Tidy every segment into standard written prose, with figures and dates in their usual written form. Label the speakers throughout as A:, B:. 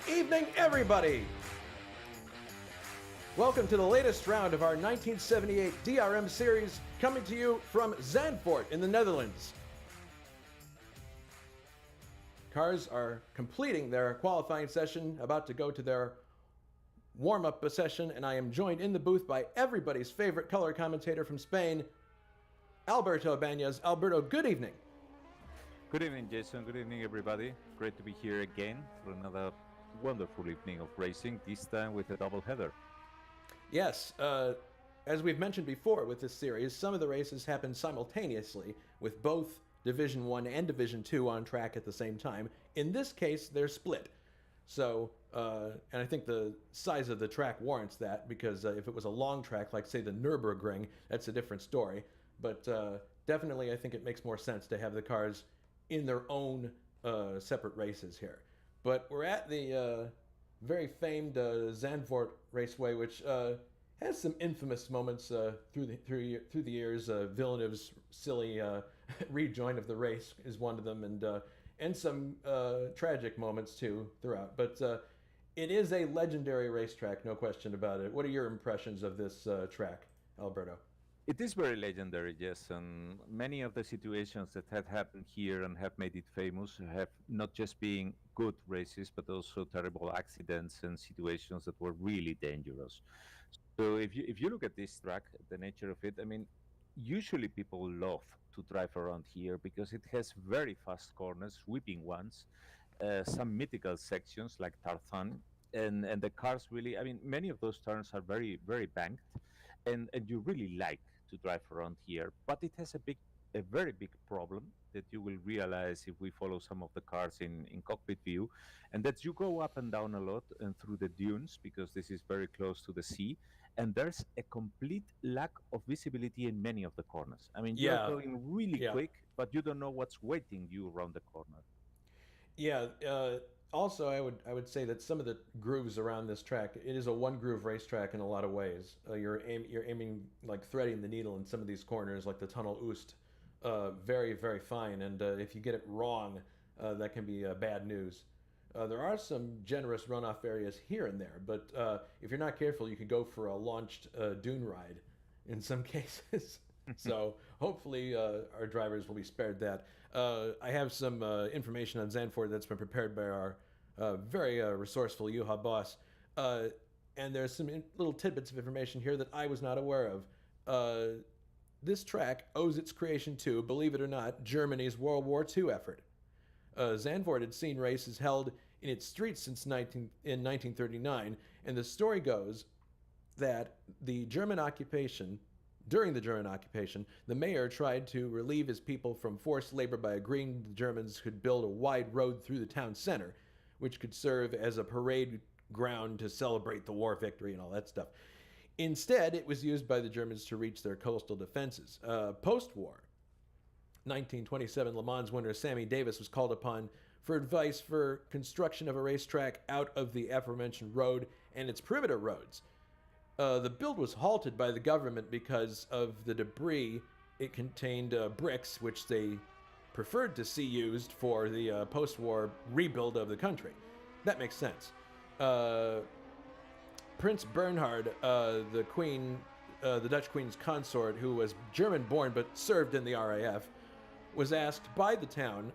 A: Good evening, everybody! Welcome to the latest round of our 1978 DRM series, coming to you from Zandvoort in the Netherlands. Cars are completing their qualifying session, about to go to their warm-up session, and I am joined in the booth by everybody's favorite color commentator from Spain, Alberto Ibañez. Alberto, good evening.
B: Good evening, Jason. Good evening, everybody. Great to be here again for another wonderful evening of racing, this time with a double header.
A: Yes, as we've mentioned before with this series, some of the races happen simultaneously with both Division 1 and Division 2 on track at the same time. In this case, they're split. So, and I think the size of the track warrants that, because if it was a long track, like, say, the Nürburgring, that's a different story. But definitely, I think it makes more sense to have the cars in their own separate races here. But we're at the very famed Zandvoort Raceway, which has some infamous moments through the years. Villeneuve's silly rejoin of the race is one of them, and some tragic moments too throughout. But it is a legendary racetrack, no question about it. What are your impressions of this track, Alberto?
B: It is very legendary, yes, and many of the situations that have happened here and have made it famous have not just been good races, but also terrible accidents and situations that were really dangerous. So if you look at this track, the nature of it, I mean, usually people love to drive around here because it has very fast corners, sweeping ones, some mythical sections like Tarzan, and the cars really, I mean, many of those turns are very, very banked, and you really like to drive around here. But it has a very big problem that you will realize if we follow some of the cars in cockpit view, and that you go up and down a lot and through the dunes, because this is very close to the sea, and there's a complete lack of visibility in many of the corners. I mean, you're going really quick, but you don't know what's waiting you around the corner.
A: Yeah. Also, I would say that some of the grooves around this track, it is a one groove racetrack in a lot of ways. You're aiming, like, threading the needle in some of these corners, like the Tunnel Oost, very, very fine. And if you get it wrong, that can be bad news. There are some generous runoff areas here and there, but if you're not careful, you could go for a launched dune ride in some cases. So hopefully our drivers will be spared that. I have some information on Zandvoort that's been prepared by our very resourceful Juha boss. And there's some little tidbits of information here that I was not aware of. This track owes its creation to, believe it or not, Germany's World War II effort. Zandvoort had seen races held in its streets since 1939, and the story goes that during the German occupation, the mayor tried to relieve his people from forced labor by agreeing the Germans could build a wide road through the town center, which could serve as a parade ground to celebrate the war victory and all that stuff. Instead, it was used by the Germans to reach their coastal defenses. Post-war, 1927 Le Mans winner Sammy Davis was called upon for advice for construction of a racetrack out of the aforementioned road and its perimeter roads. The build was halted by the government because of the debris. It contained bricks, which they preferred to see used for the post-war rebuild of the country. That makes sense. Prince Bernhard, the Dutch Queen's consort, who was German-born but served in the RAF, was asked by the town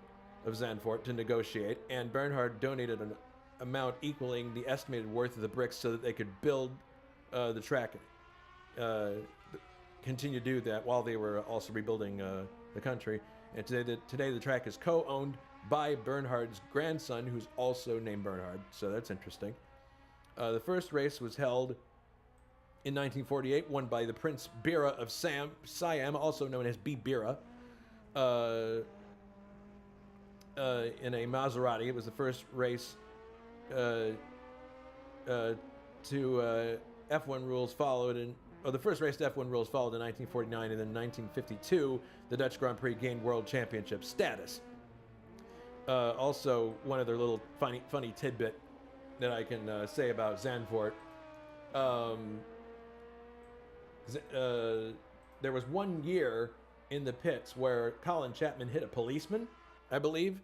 A: of Zandvoort to negotiate, and Bernhard donated an amount equaling the estimated worth of the bricks so that they could build the track, continue to do that while they were also rebuilding the country. And today the track is co-owned by Bernhard's grandson, who's also named Bernhard, so that's interesting. The first race was held in 1948, won by the Prince Bira of Siam, also known as B. Bira, in a Maserati. It was the first race to F1 rules followed the first race to F1 rules followed in 1949, and then in 1952, the Dutch Grand Prix gained world championship status. Also, one other little funny tidbit that I can say about Zandvoort. There was 1 year in the pits where Colin Chapman hit a policeman, I believe,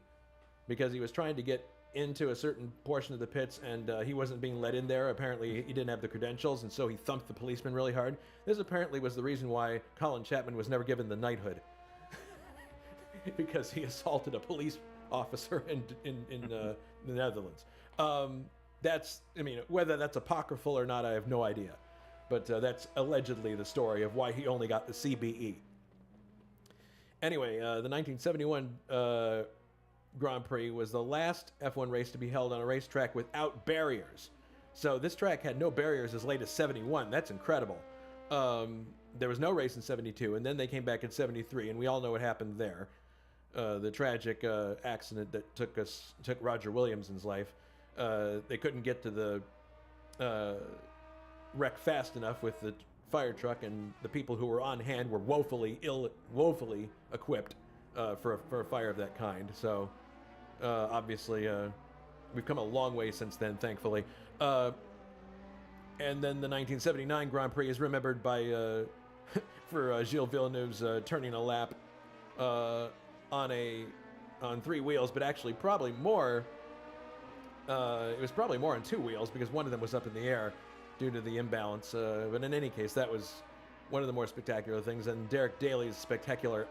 A: because he was trying to get into a certain portion of the pits, and he wasn't being let in there. Apparently, he didn't have the credentials, and so he thumped the policeman really hard. This apparently was the reason why Colin Chapman was never given the knighthood, because he assaulted a police officer in the Netherlands. That's, I mean, whether that's apocryphal or not, I have no idea. But that's allegedly the story of why he only got the CBE. Anyway, the 1971 Grand Prix was the last F1 race to be held on a racetrack without barriers. So this track had no barriers as late as 71. That's incredible. There was no race in 72, and then they came back in 73, and we all know what happened there. The tragic accident that took Roger Williamson's life. They couldn't get to the wreck fast enough with the fire truck, and the people who were on hand were woefully equipped for a fire of that kind. So obviously we've come a long way since then, thankfully. And then the 1979 Grand Prix is remembered by for Gilles Villeneuve's turning a lap on three wheels, but actually probably more. It was probably more on two wheels because one of them was up in the air due to the imbalance. But in any case, that was one of the more spectacular things. And Derek Daly's spectacular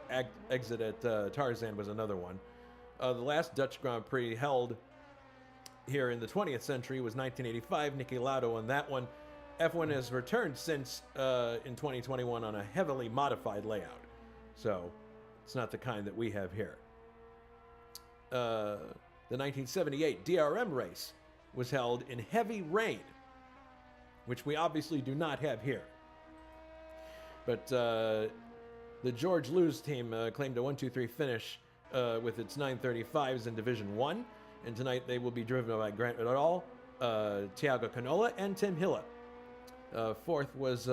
A: exit at Tarzan was another one. The last Dutch Grand Prix held here in the 20th century was 1985. Niki Lauda won that one. F1 has returned since in 2021 on a heavily modified layout. So it's not the kind that we have here. The 1978 DRM race was held in heavy rain, which we obviously do not have here. But the George Lewis team claimed a 1-2-3 finish with its 935s in Division 1, and tonight they will be driven by Grant Ridall, Thiago Canola, and Tim Hilla. Fourth was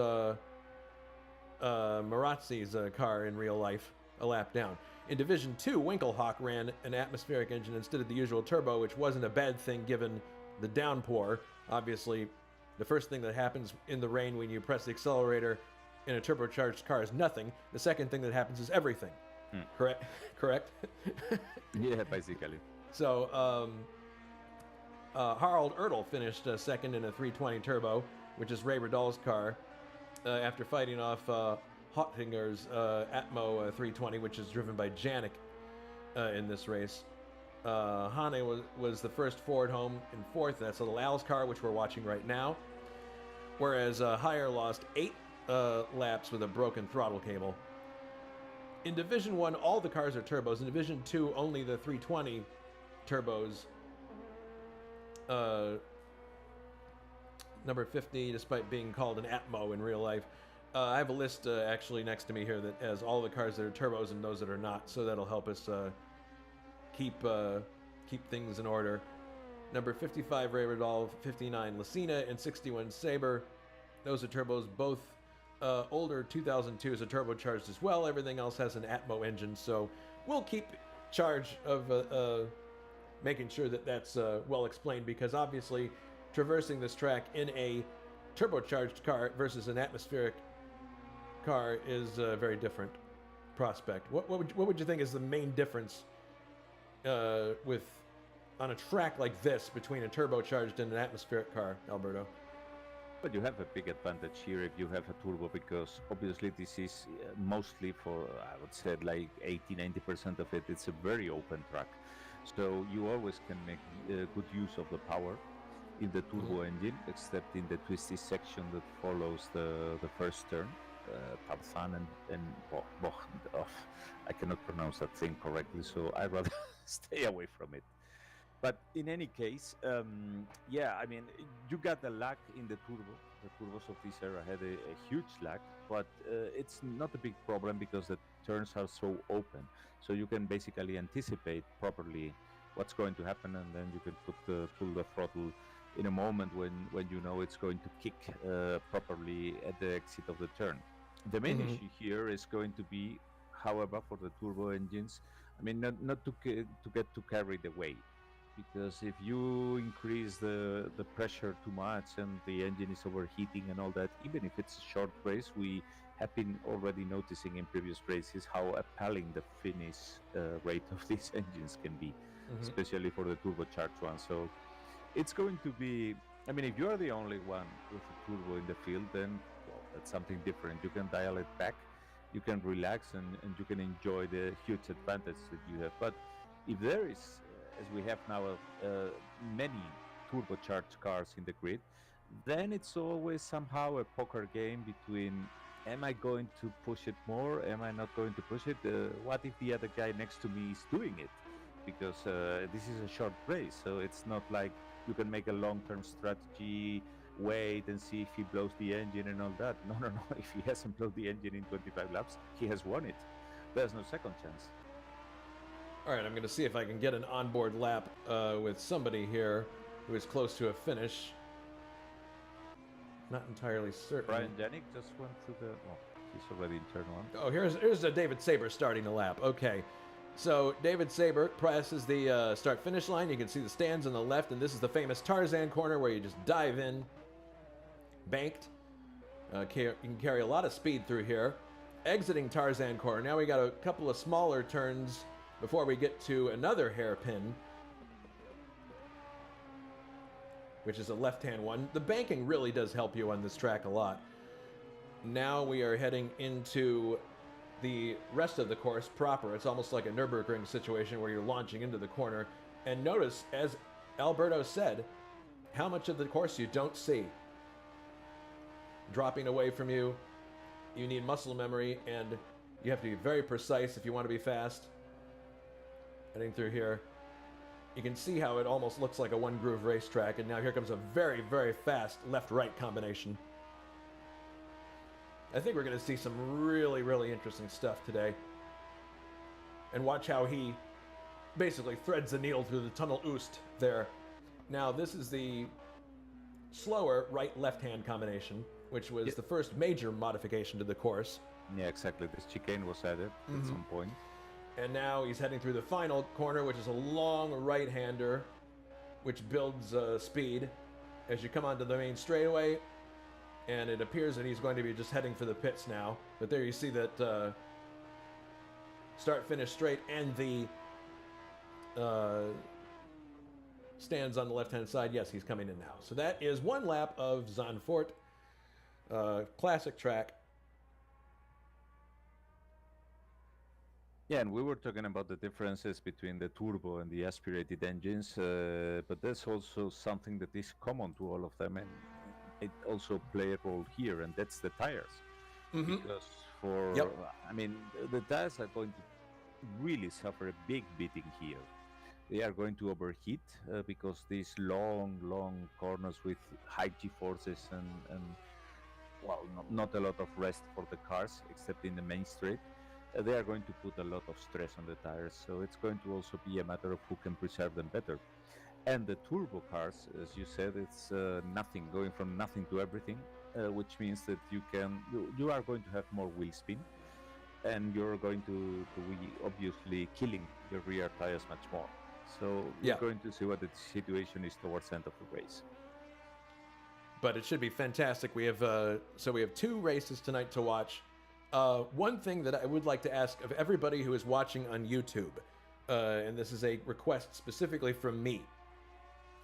A: Marazzi's car in real life, a lap down. In Division 2, Winkelhock ran an atmospheric engine instead of the usual turbo, which wasn't a bad thing given the downpour. Obviously, the first thing that happens in the rain when you press the accelerator in a turbocharged car is nothing. The second thing that happens is everything. Correct?
B: Yeah, basically.
A: So, Harald Ertl finished second in a 320 turbo, which is Ray Ridall's car, after fighting off Hottinger's Atmo 320, which is driven by Janik in this race. Hane was the first Ford home in fourth. That's a Lal's car, which we're watching right now. Whereas Heyer lost 8 laps with a broken throttle cable. In Division 1, all the cars are turbos. In Division 2, only the 320 turbos. Number 50, despite being called an Atmo in real life. I have a list actually next to me here that has all the cars that are turbos and those that are not, so that'll help us keep things in order. Number 55, Ray Ridall, 59, Lucina, and 61, Sabre. Those are turbos. Both older 2002 is a turbocharged as well. Everything else has an Atmo engine, so we'll keep charge of making sure that that's well explained, because obviously traversing this track in a turbocharged car versus an atmospheric car is a very different prospect. What would you think is the main difference on a track like this between a turbocharged and an atmospheric car, Alberto?
B: But you have a big advantage here if you have a turbo, because obviously this is mostly for, I would say, like 80-90% of it, it's a very open track. So you always can make good use of the power in the turbo engine, except in the twisty section that follows the first turn. Tarzan and I cannot pronounce that thing correctly, so I'd rather stay away from it. But in any case, yeah, I mean, you got the lag in the turbo. The turbos of this era had a huge lag, but it's not a big problem because the turns are so open. So you can basically anticipate properly what's going to happen, and then you can pull the throttle in a moment when you know it's going to kick properly at the exit of the turn. The main issue here is going to be, however, for the turbo engines, I mean, not to get too carried away, because if you increase the pressure too much and the engine is overheating and all that, even if it's a short race, we have been already noticing in previous races how appalling the finish rate of these engines can be. especially for the turbocharged one. So it's going to be. I mean, if you are the only one with a turbo in the field, then well, that's something different. You can dial it back, you can relax, and you can enjoy the huge advantage that you have. But if there is, as we have now, many turbocharged cars in the grid, then it's always somehow a poker game between am I going to push it more? Am I not going to push it? What if the other guy next to me is doing it? Because this is a short race, so it's not like you can make a long-term strategy, wait and see if he blows the engine and all that. No. If he hasn't blown the engine in 25 laps, he has won it. There's no second chance.
A: All right, I'm going to see if I can get an onboard lap with somebody here who is close to a finish. Not entirely certain.
B: Brian Janik just went to the... Oh, he's already in turn one.
A: Oh, here's David Saber starting the lap. Okay. So David Saber presses the start-finish line. You can see the stands on the left, and this is the famous Tarzan corner where you just dive in, banked. You can carry a lot of speed through here. Exiting Tarzan corner. Now we got a couple of smaller turns before we get to another hairpin, which is a left-hand one. The banking really does help you on this track a lot. Now we are heading into the rest of the course proper. It's almost like a Nürburgring situation where you're launching into the corner. And notice, as Alberto said, how much of the course you don't see. Dropping away from you. You need muscle memory, and you have to be very precise if you want to be fast. Heading through here. You can see how it almost looks like a one-groove racetrack, and now here comes a very, very fast left-right combination. I think we're going to see some really, really interesting stuff today. And watch how he basically threads the needle through the Tunnel Oost there. Now, this is the slower right-left-hand combination, which was the first major modification to the course.
B: Yeah, exactly. This chicane was added at some point.
A: And now he's heading through the final corner, which is a long right-hander, which builds speed as you come onto the main straightaway. And it appears that he's going to be just heading for the pits now. But there you see that start, finish straight, and the stands on the left-hand side. Yes, he's coming in now. So that is one lap of Zandvoort, classic track.
B: Yeah, and we were talking about the differences between the turbo and the aspirated engines, but there's also something that is common to all of them, and it also plays a role here, and that's the tires. Because I mean, the tires are going to really suffer a big beating here. They are going to overheat because these long corners with high G-forces and well, not a lot of rest for the cars, except in the main straight. They are going to put a lot of stress on the tires, so it's going to also be a matter of who can preserve them better. And the turbo cars, as you said, it's nothing, going from nothing to everything, which means that you are going to have more wheel spin, and you're going to be obviously killing the rear tires much more. So we're going to see what the situation is towards the end of the race.
A: But it should be fantastic. We have we have two races tonight to watch. One thing that I would like to ask of everybody who is watching on YouTube, and this is a request specifically from me.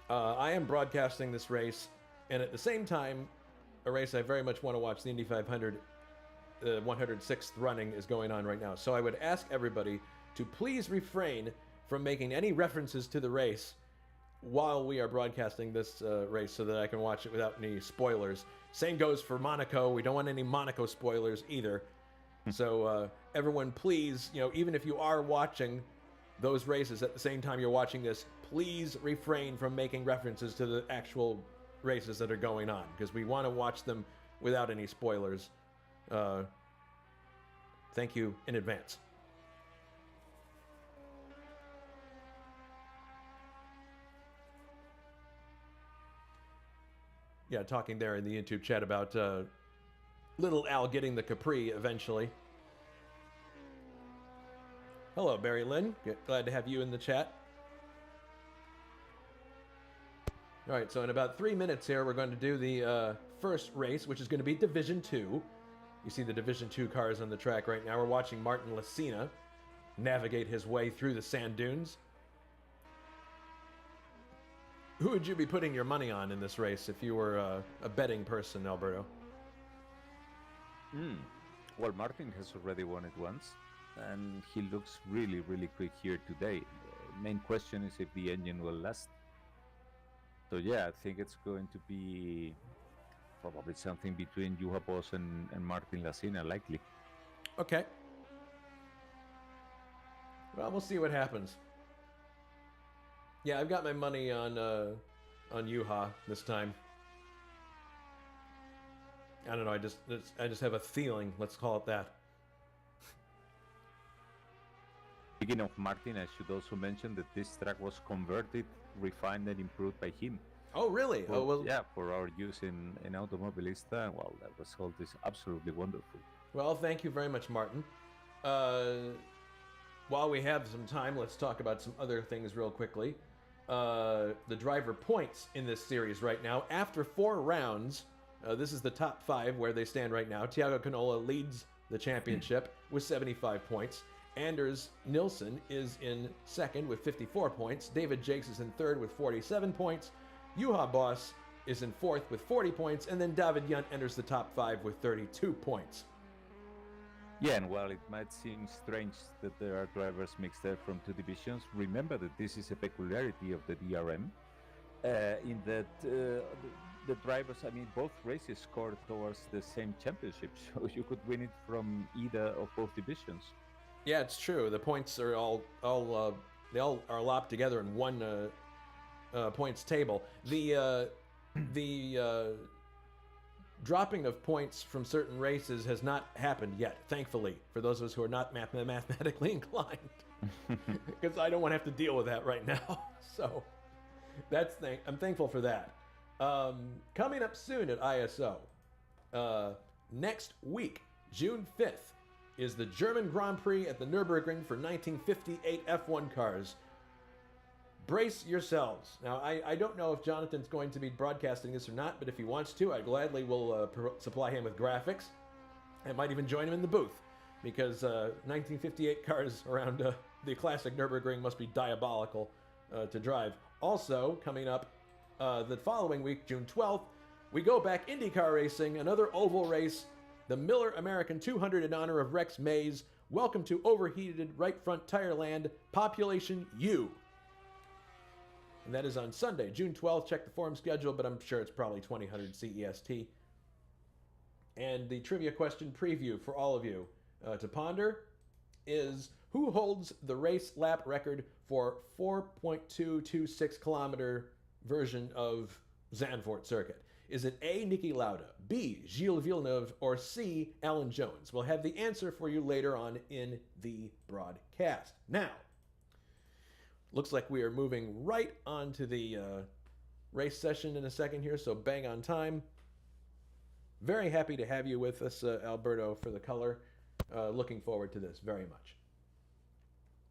A: I am broadcasting this race, and at the same time, a race I very much want to watch, the Indy 500, 106th running is going on right now. So I would ask everybody to please refrain from making any references to the race while we are broadcasting this race so that I can watch it without any spoilers. Same goes for Monaco. We don't want any Monaco spoilers either. So everyone, please, even if you are watching those races at the same time you're watching this, please refrain from making references to the actual races that are going on, because we want to watch them without any spoilers. Thank you in advance. Yeah, talking there in the YouTube chat about little Al getting the Capri eventually. Hello, Barry Lynn. Glad to have you in the chat. All right, so in about 3 minutes here, we're going to do the first race, which is going to be Division 2. You see the Division 2 cars on the track right now. We're watching Martin Lacina navigate his way through the sand dunes. Who would you be putting your money on in this race if you were a betting person, Alberto?
B: Well, Martin has already won it once, and he looks really, really quick here today. Main question is if the engine will last. So yeah, I think it's going to be probably something between Juha Boss and Martin Lacina, likely.
A: Okay. Well, we'll see what happens. Yeah, I've got my money on Juha this time. I don't know. I just have a feeling. Let's call it that.
B: Speaking of Martin, I should also mention that this track was converted, refined, and improved by him.
A: Oh, really?
B: For,
A: oh, well.
B: Yeah, for our use in Automobilista. Well, that result is absolutely wonderful.
A: Well, thank you very much, Martin. While we have some time, let's talk about some other things real quickly. The driver points in this series right now. After 4 rounds, this is the top 5 where they stand right now. Thiago Canola leads the championship with 75 points. Anders Nilsson is in second with 54 points. David Jakes is in third with 47 points. Juha Boss is in fourth with 40 points. And then David Yunt enters the top 5 with 32 points.
B: Yeah, and while it might seem strange that there are drivers mixed there from 2 divisions, remember that this is a peculiarity of the DRM, in that the drivers, I mean, both races score towards the same championship, so you could win it from either of both divisions.
A: Yeah, it's true. The points are they all are lopped together in one points table. The dropping of points from certain races has not happened yet, thankfully, for those of us who are not mathematically inclined. Because I don't want to have to deal with that right now. So I'm thankful for that. Coming up soon at ISO, next week, June 5th, is the German Grand Prix at the Nürburgring for 1958 F1 cars. Brace yourselves. Now, I don't know if Jonathan's going to be broadcasting this or not, but if he wants to, I gladly will supply him with graphics. I might even join him in the booth, because 1958 cars around the classic Nürburgring must be diabolical to drive. Also, coming up the following week, June 12th, we go back IndyCar racing, another oval race, the Miller American 200 in honor of Rex Mays. Welcome to overheated right front tire land, Population U. And that is on Sunday, June 12th. Check the forum schedule, but I'm sure it's probably 2000 CEST. And the trivia question preview for all of you to ponder is, who holds the race lap record for 4.226 kilometer version of Zandvoort circuit? Is it A, Niki Lauda, B, Gilles Villeneuve, or C, Alan Jones? We'll have the answer for you later on in the broadcast. Now, looks like we are moving right on to the race session in a second here, so bang on time. Very happy to have you with us, Alberto, for the color. Looking forward to this very much.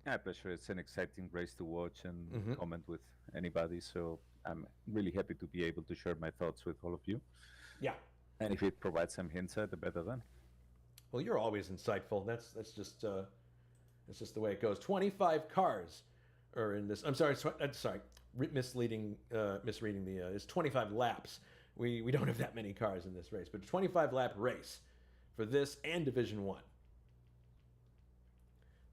B: Yeah, pleasure. It's an exciting race to watch and comment with anybody, so I'm really happy to be able to share my thoughts with all of you.
A: Yeah.
B: And if it provides some insight, the better then.
A: Well, you're always insightful. That's just the way it goes. 25 cars are in this. I'm sorry, misreading the. It's 25 laps. We don't have that many cars in this race, but a 25 lap race for this and Division 1.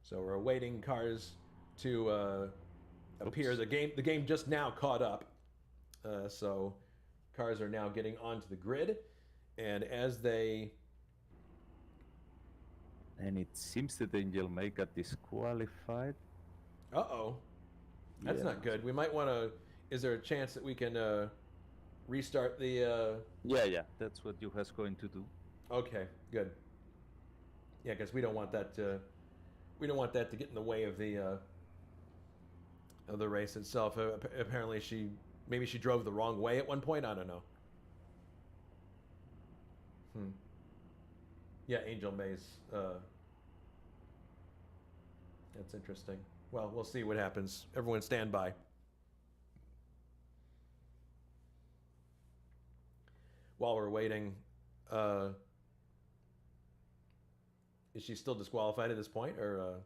A: So we're awaiting cars to appear. The game just now caught up. So cars are now getting onto the grid, and as they...
B: And it seems that Angel May got disqualified.
A: Uh-oh. That's not good. We might want to... Is there a chance that we can restart the...
B: Yeah, that's what Juha's going to do.
A: Okay, good. Yeah, because we don't want that to... We don't want that to get in the way of the race itself. Apparently maybe she drove the wrong way at one point. I don't know. Yeah, Angel May's. That's interesting. Well, we'll see what happens. Everyone stand by. While we're waiting, is she still disqualified at this point, or?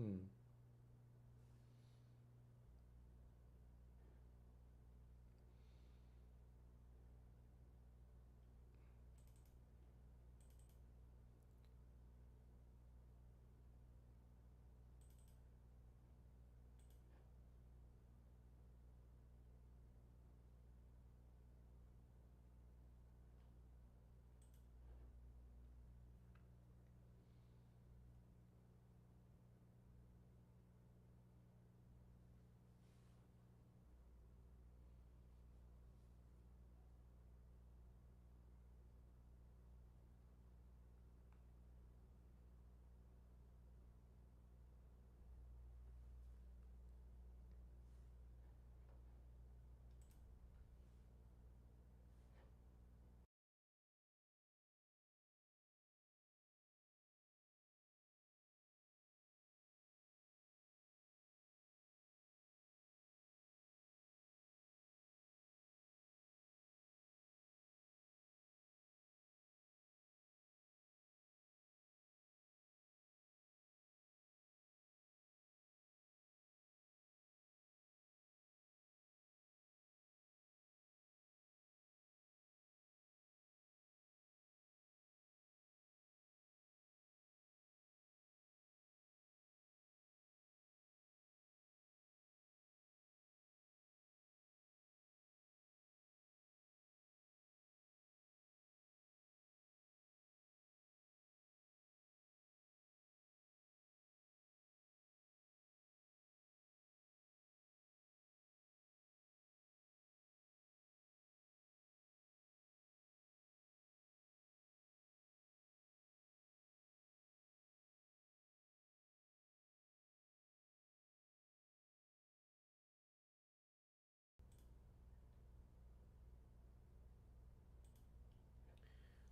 A: Hmm.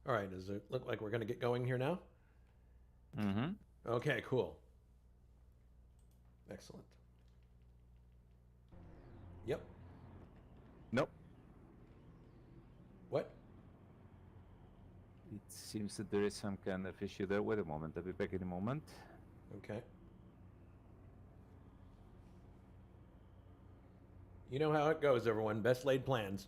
A: All right, does it look like we're going to get going here now?
B: Mm-hmm.
A: Okay, cool. Excellent. Yep.
B: Nope.
A: What?
B: It seems that there is some kind of issue there. Wait a moment. I'll be back in a moment.
A: Okay. You know how it goes, everyone. Best laid plans.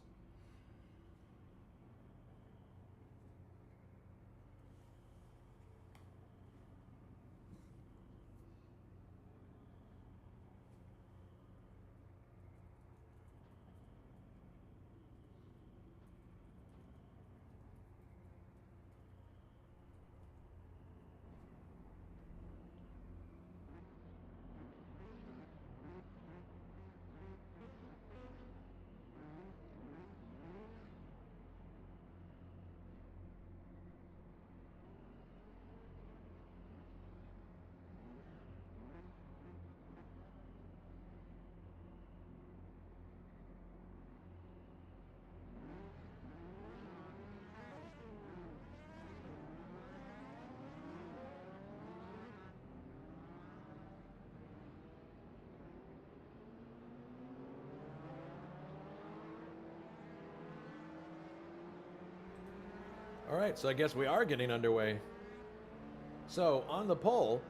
A: All right, so I guess we are getting underway. So on the pole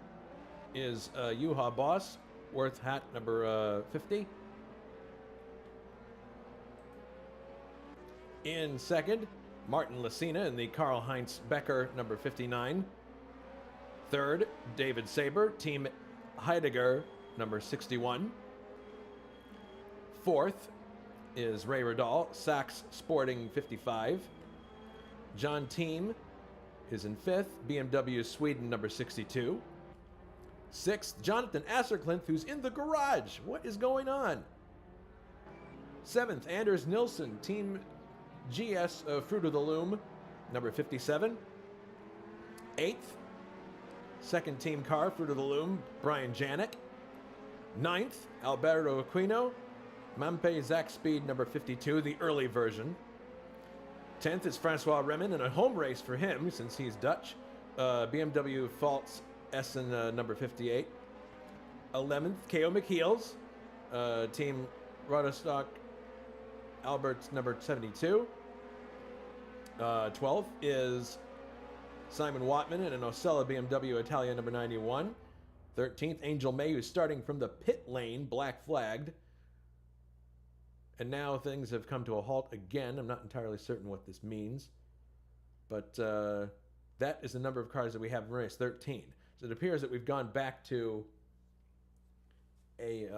A: is Juha Boss, worth hat number 50. In second, Martin Lucena in the Karl Heinz Becker number 59. Third, David Saber, Team Heidegger number 61. Fourth is Ray Radal, Sachs Sporting 55. John Team is in fifth, BMW Sweden number 62. Sixth, Jonathan Asserclinth, who's in the garage. What is going on? Seventh, Anders Nilsson, Team GS Fruit of the Loom, number 57. Eighth, second team car, Fruit of the Loom, Brian Janik. Ninth, Alberto Aquino, Mampe Zach Speed, number 52, the early version. 10th is Francois Remin in a home race for him since he's Dutch. BMW Faults Essen number 58. 11th, K.O. McHeels, Team Rodestock Albert's number 72. 12th is Simon Wattman in an Osella BMW Italia number 91. 13th, Angel May, who's starting from the pit lane, black flagged. And now things have come to a halt again. I'm not entirely certain what this means. But that is the number of cars that we have in race 13. So it appears that we've gone back to a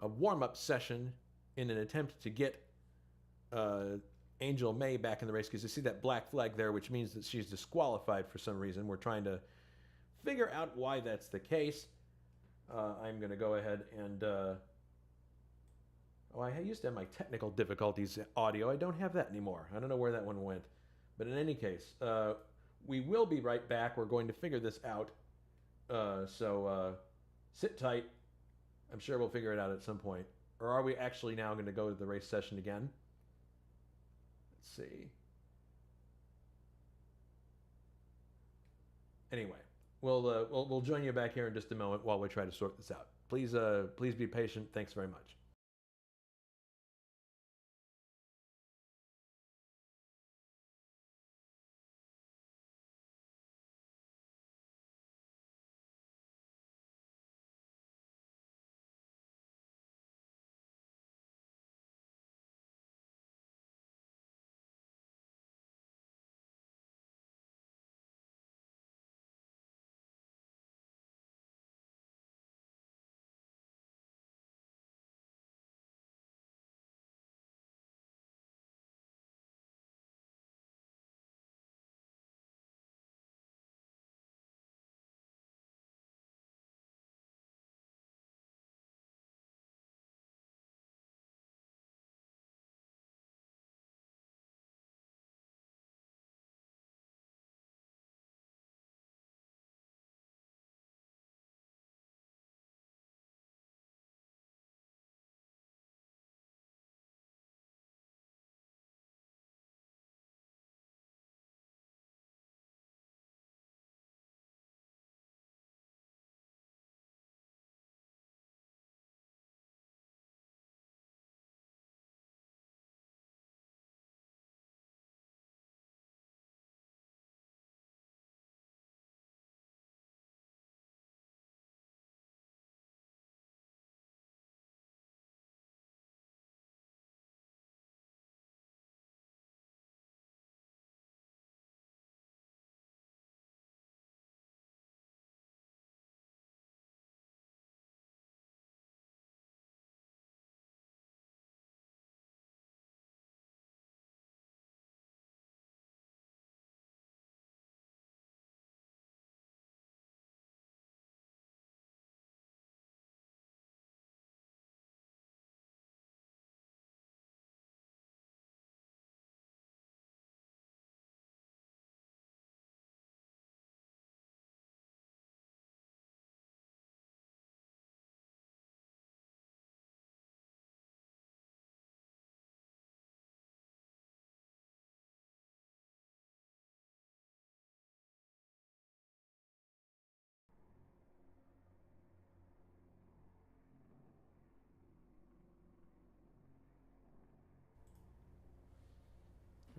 A: warm-up session in an attempt to get Angel May back in the race, because you see that black flag there, which means that she's disqualified for some reason. We're trying to figure out why that's the case. I'm going to go ahead and... I used to have my technical difficulties audio. I don't have that anymore. I don't know where that one went. But in any case, we will be right back. We're going to figure this out. So sit tight. I'm sure we'll figure it out at some point. Or are we actually now going to go to the race session again? Let's see. Anyway, we'll join you back here in just a moment while we try to sort this out. Please be patient. Thanks very much.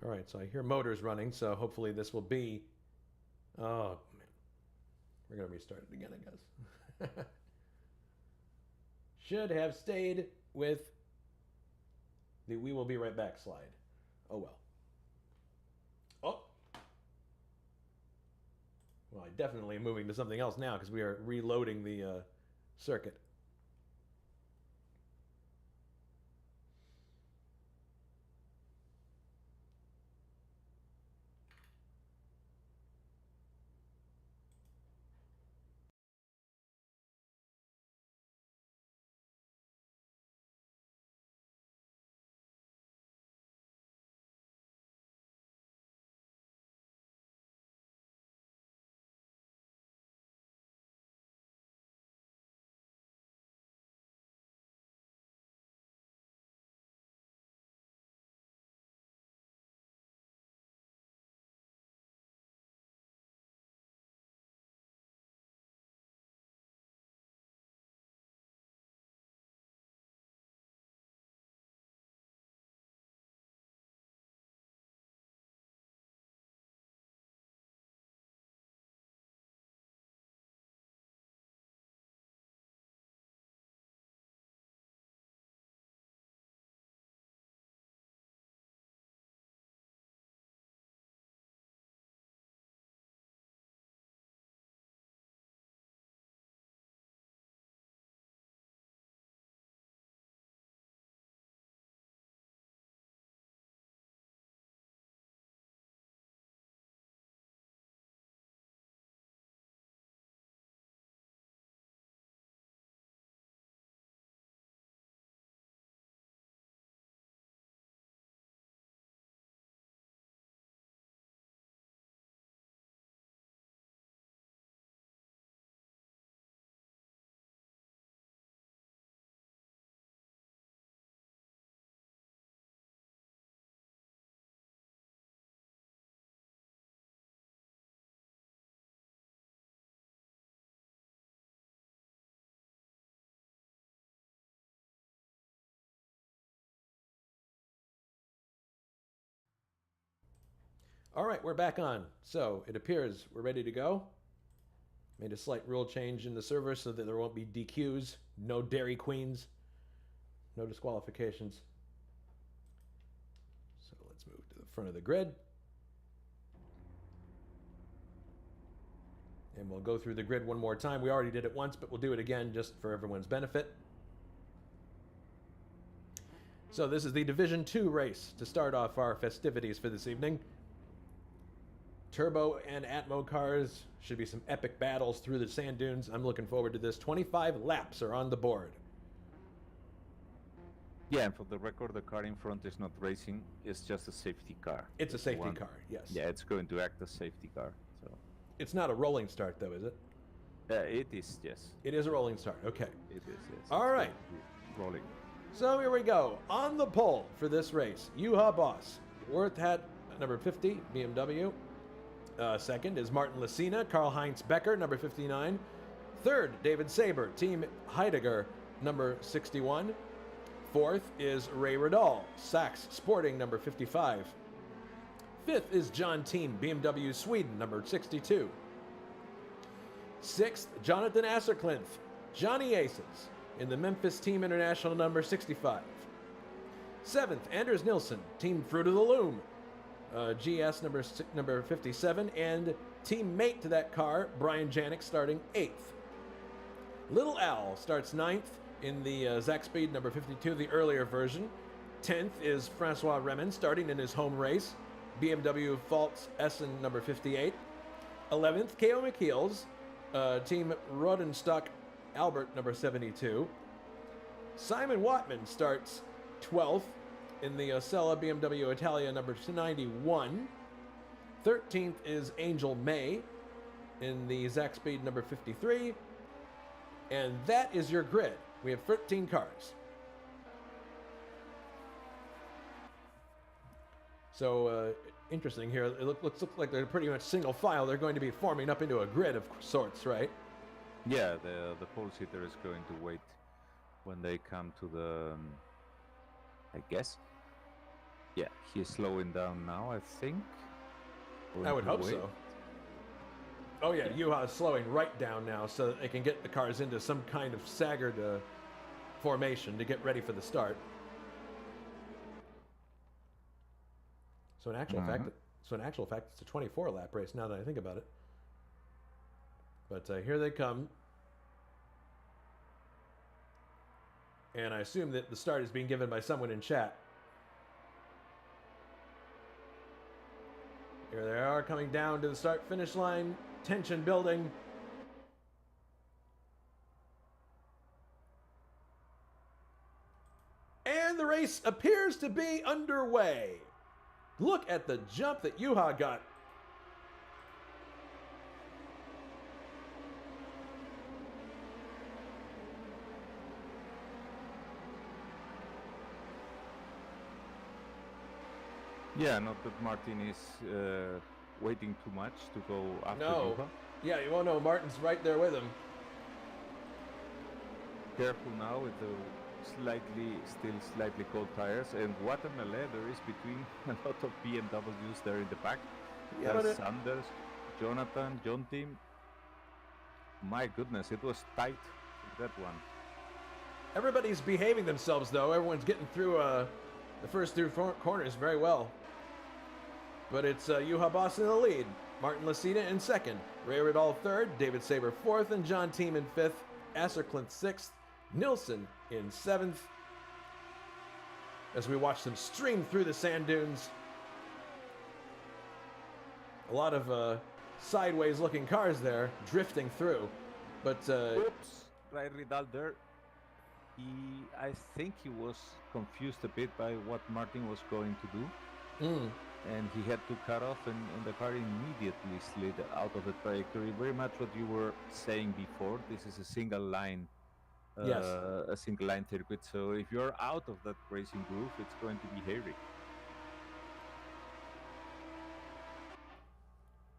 A: All right, so I hear motors running, so hopefully this will be... Oh, man. We're going to restart it again, I guess. Should have stayed with the "we will be right back" slide. Oh, well. Oh! Well, I definitely am moving to something else now because we are reloading the circuit. All right, we're back on. So it appears we're ready to go. Made a slight rule change in the server so that there won't be DQs, no Dairy Queens, no disqualifications. So let's move to the front of the grid. And we'll go through the grid one more time. We already did it once, but we'll do it again just for everyone's benefit. So this is the Division 2 race to start off our festivities for this evening. Turbo and Atmo cars. Should be some epic battles through the sand dunes. I'm looking forward to this. 25 laps are on the board.
B: Yeah, and for the record, the car in front is not racing. It's just a safety car.
A: It's a safety car, yes.
B: Yeah, it's going to act as safety car. So
A: it's not a rolling start, though, is it?
B: It is, yes.
A: It is a rolling start, okay.
B: It is, yes.
A: All right.
B: Rolling.
A: So here we go. On the pole for this race, Juha Boss. Worth hat number 50, BMW. Second is Martin Lacina, Karl-Heinz Becker, number 59. Third, David Saber, Team Heidegger, number 61. Fourth is Ray Riddall, Sachs Sporting, number 55. Fifth is John Team, BMW Sweden, number 62. Sixth, Jonathan Asserklinth, Johnny Aces, in the Memphis Team International, number 65. Seventh, Anders Nilsson, Team Fruit of the Loom, GS number 57, and teammate to that car, Brian Janik, starting 8th. Little Al starts 9th in the Zach Speed number 52, the earlier version. 10th is Francois Remen, starting in his home race, BMW Pfalz Essen number 58. 11th, K.O. McKeels, Team Rodenstock Albert number 72. Simon Watman starts 12th in the Osella BMW Italia number 91. 13th is Angel May in the Zach Speed number 53. And that is your grid. We have 13 cars. So interesting here. It looks like they're pretty much single file. They're going to be forming up into a grid of sorts, right?
B: Yeah, the pole sitter is going to wait when they come to the, I guess. Yeah, he's slowing down now, I think.
A: I would hope so. Oh yeah, Juha is slowing right down now so that they can get the cars into some kind of staggered formation to get ready for the start. So in actual fact, it's a 24 lap race now that I think about it. But here they come. And I assume that the start is being given by someone in chat. Here they are coming down to the start-finish line. Tension building. And the race appears to be underway. Look at the jump that Juha got.
B: Yeah, not that Martin is waiting too much to go after Juha.
A: Yeah, you won't know. Martin's right there with him.
B: Careful now with the still slightly cold tires, and what a melee there is between a lot of BMWs there in the back.
A: Yeah,
B: There's Sanders, Jonathan, John Team. My goodness, it was tight, that one.
A: Everybody's behaving themselves, though. Everyone's getting through the first three corners very well. But it's Juha Boss in the lead, Martin Lacina in second, Ray Riddall third, David Saber fourth, and John Team in fifth, Asserklinth sixth, Nilsson in seventh. As we watch them stream through the sand dunes. A lot of sideways looking cars there, drifting through. But
B: oops, Ray Riddall there. I think he was confused a bit by what Martin was going to do. And he had to cut off, and the car immediately slid out of the trajectory. Very much what you were saying before. This is a single line, a single line circuit. So if you're out of that racing groove, it's going to be hairy.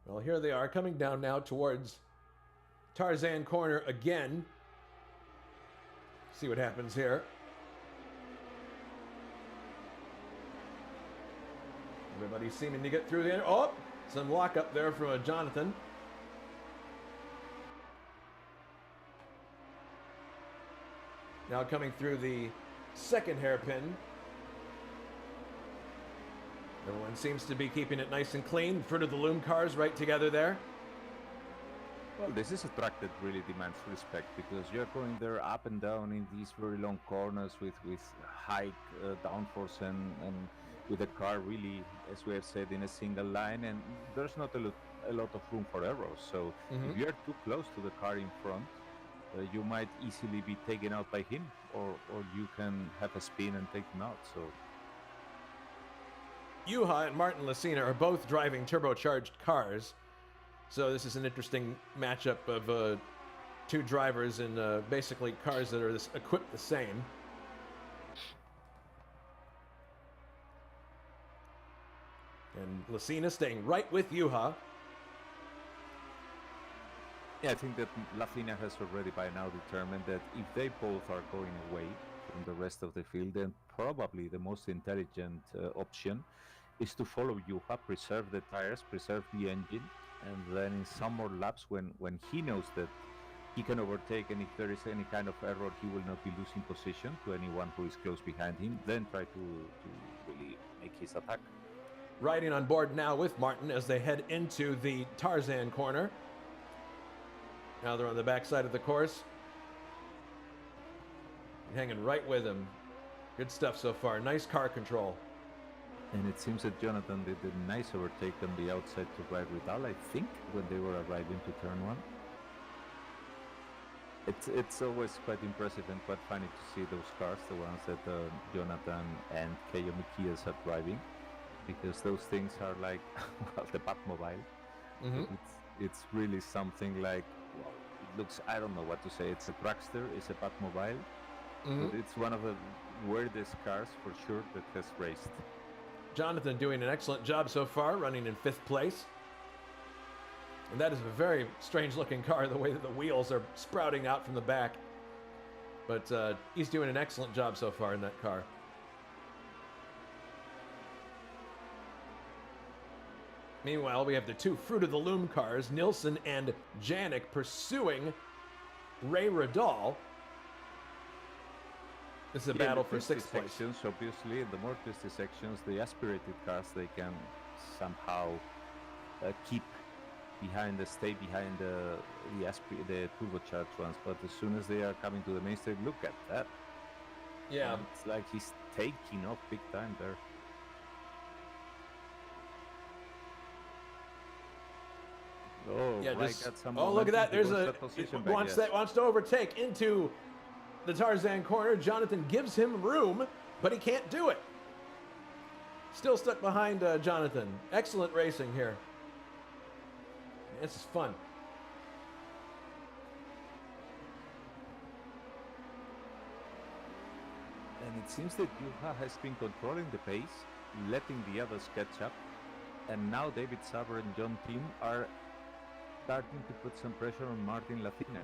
A: Well, here they are coming down now towards Tarzan Corner again. See what happens here. Everybody seeming to get through the end. Oh, some lock up there from Jonathan. Now coming through the second hairpin. Everyone seems to be keeping it nice and clean. Fruit of the Loom cars right together there.
B: Well, this is a track that really demands respect because you're going there up and down in these very long corners with high downforce and with the car really, as we have said, in a single line, and there's not a lot of room for errors. So if you're too close to the car in front, you might easily be taken out by him, or you can have a spin and take him out. So
A: Juha and Martin Lacina are both driving turbocharged cars. So this is an interesting matchup of two drivers in basically cars that are equipped the same. And Lacina staying right with Juha.
B: yeah, I think that Lafina has already by now determined that if they both are going away from the rest of the field, then probably the most intelligent option is to follow Juha, preserve the tires, preserve the engine, and then in some more laps when he knows that he can overtake, and if there is any kind of error, he will not be losing position to anyone who is close behind him, then try to really make his attack.
A: Riding on board now with Martin as they head into the Tarzan corner. Now they're on the backside of the course. Hanging right with him. Good stuff so far. Nice car control.
B: And it seems that Jonathan did a nice overtake on the outside to ride with Al, I think, when they were arriving to turn one. It's always quite impressive and quite funny to see those cars, the ones that Jonathan and Keijo Mikias are driving, because those things are like, well, the Batmobile. It's really something like, well, it looks, I don't know what to say, it's a dragster, it's a Batmobile, but it's one of the weirdest cars for sure that has raced.
A: Jonathan doing an excellent job so far, running in 5th place. And that is a very strange looking car, the way that the wheels are sprouting out from the back. But he's doing an excellent job so far in that car. Meanwhile, we have the two Fruit of the Loom cars, Nilsson and Janik, pursuing Ray Radal. This is a battle for 6th place.
B: Sections, obviously, in the more twisty sections, the aspirated cars, they can somehow keep behind, stay behind the turbocharged ones. But as soon as they are coming to the mainstream, look at that.
A: Yeah.
B: It's like he's taking off big time there. Oh,
A: yeah,
B: right,
A: oh, look at that. There's wants to overtake into the Tarzan corner. Jonathan gives him room, but he can't do it. Still stuck behind Jonathan. Excellent racing here. This is fun.
B: And it seems that Juha has been controlling the pace, letting the others catch up, and now David Saber and John Tim are starting to put some pressure on Martin Lafina.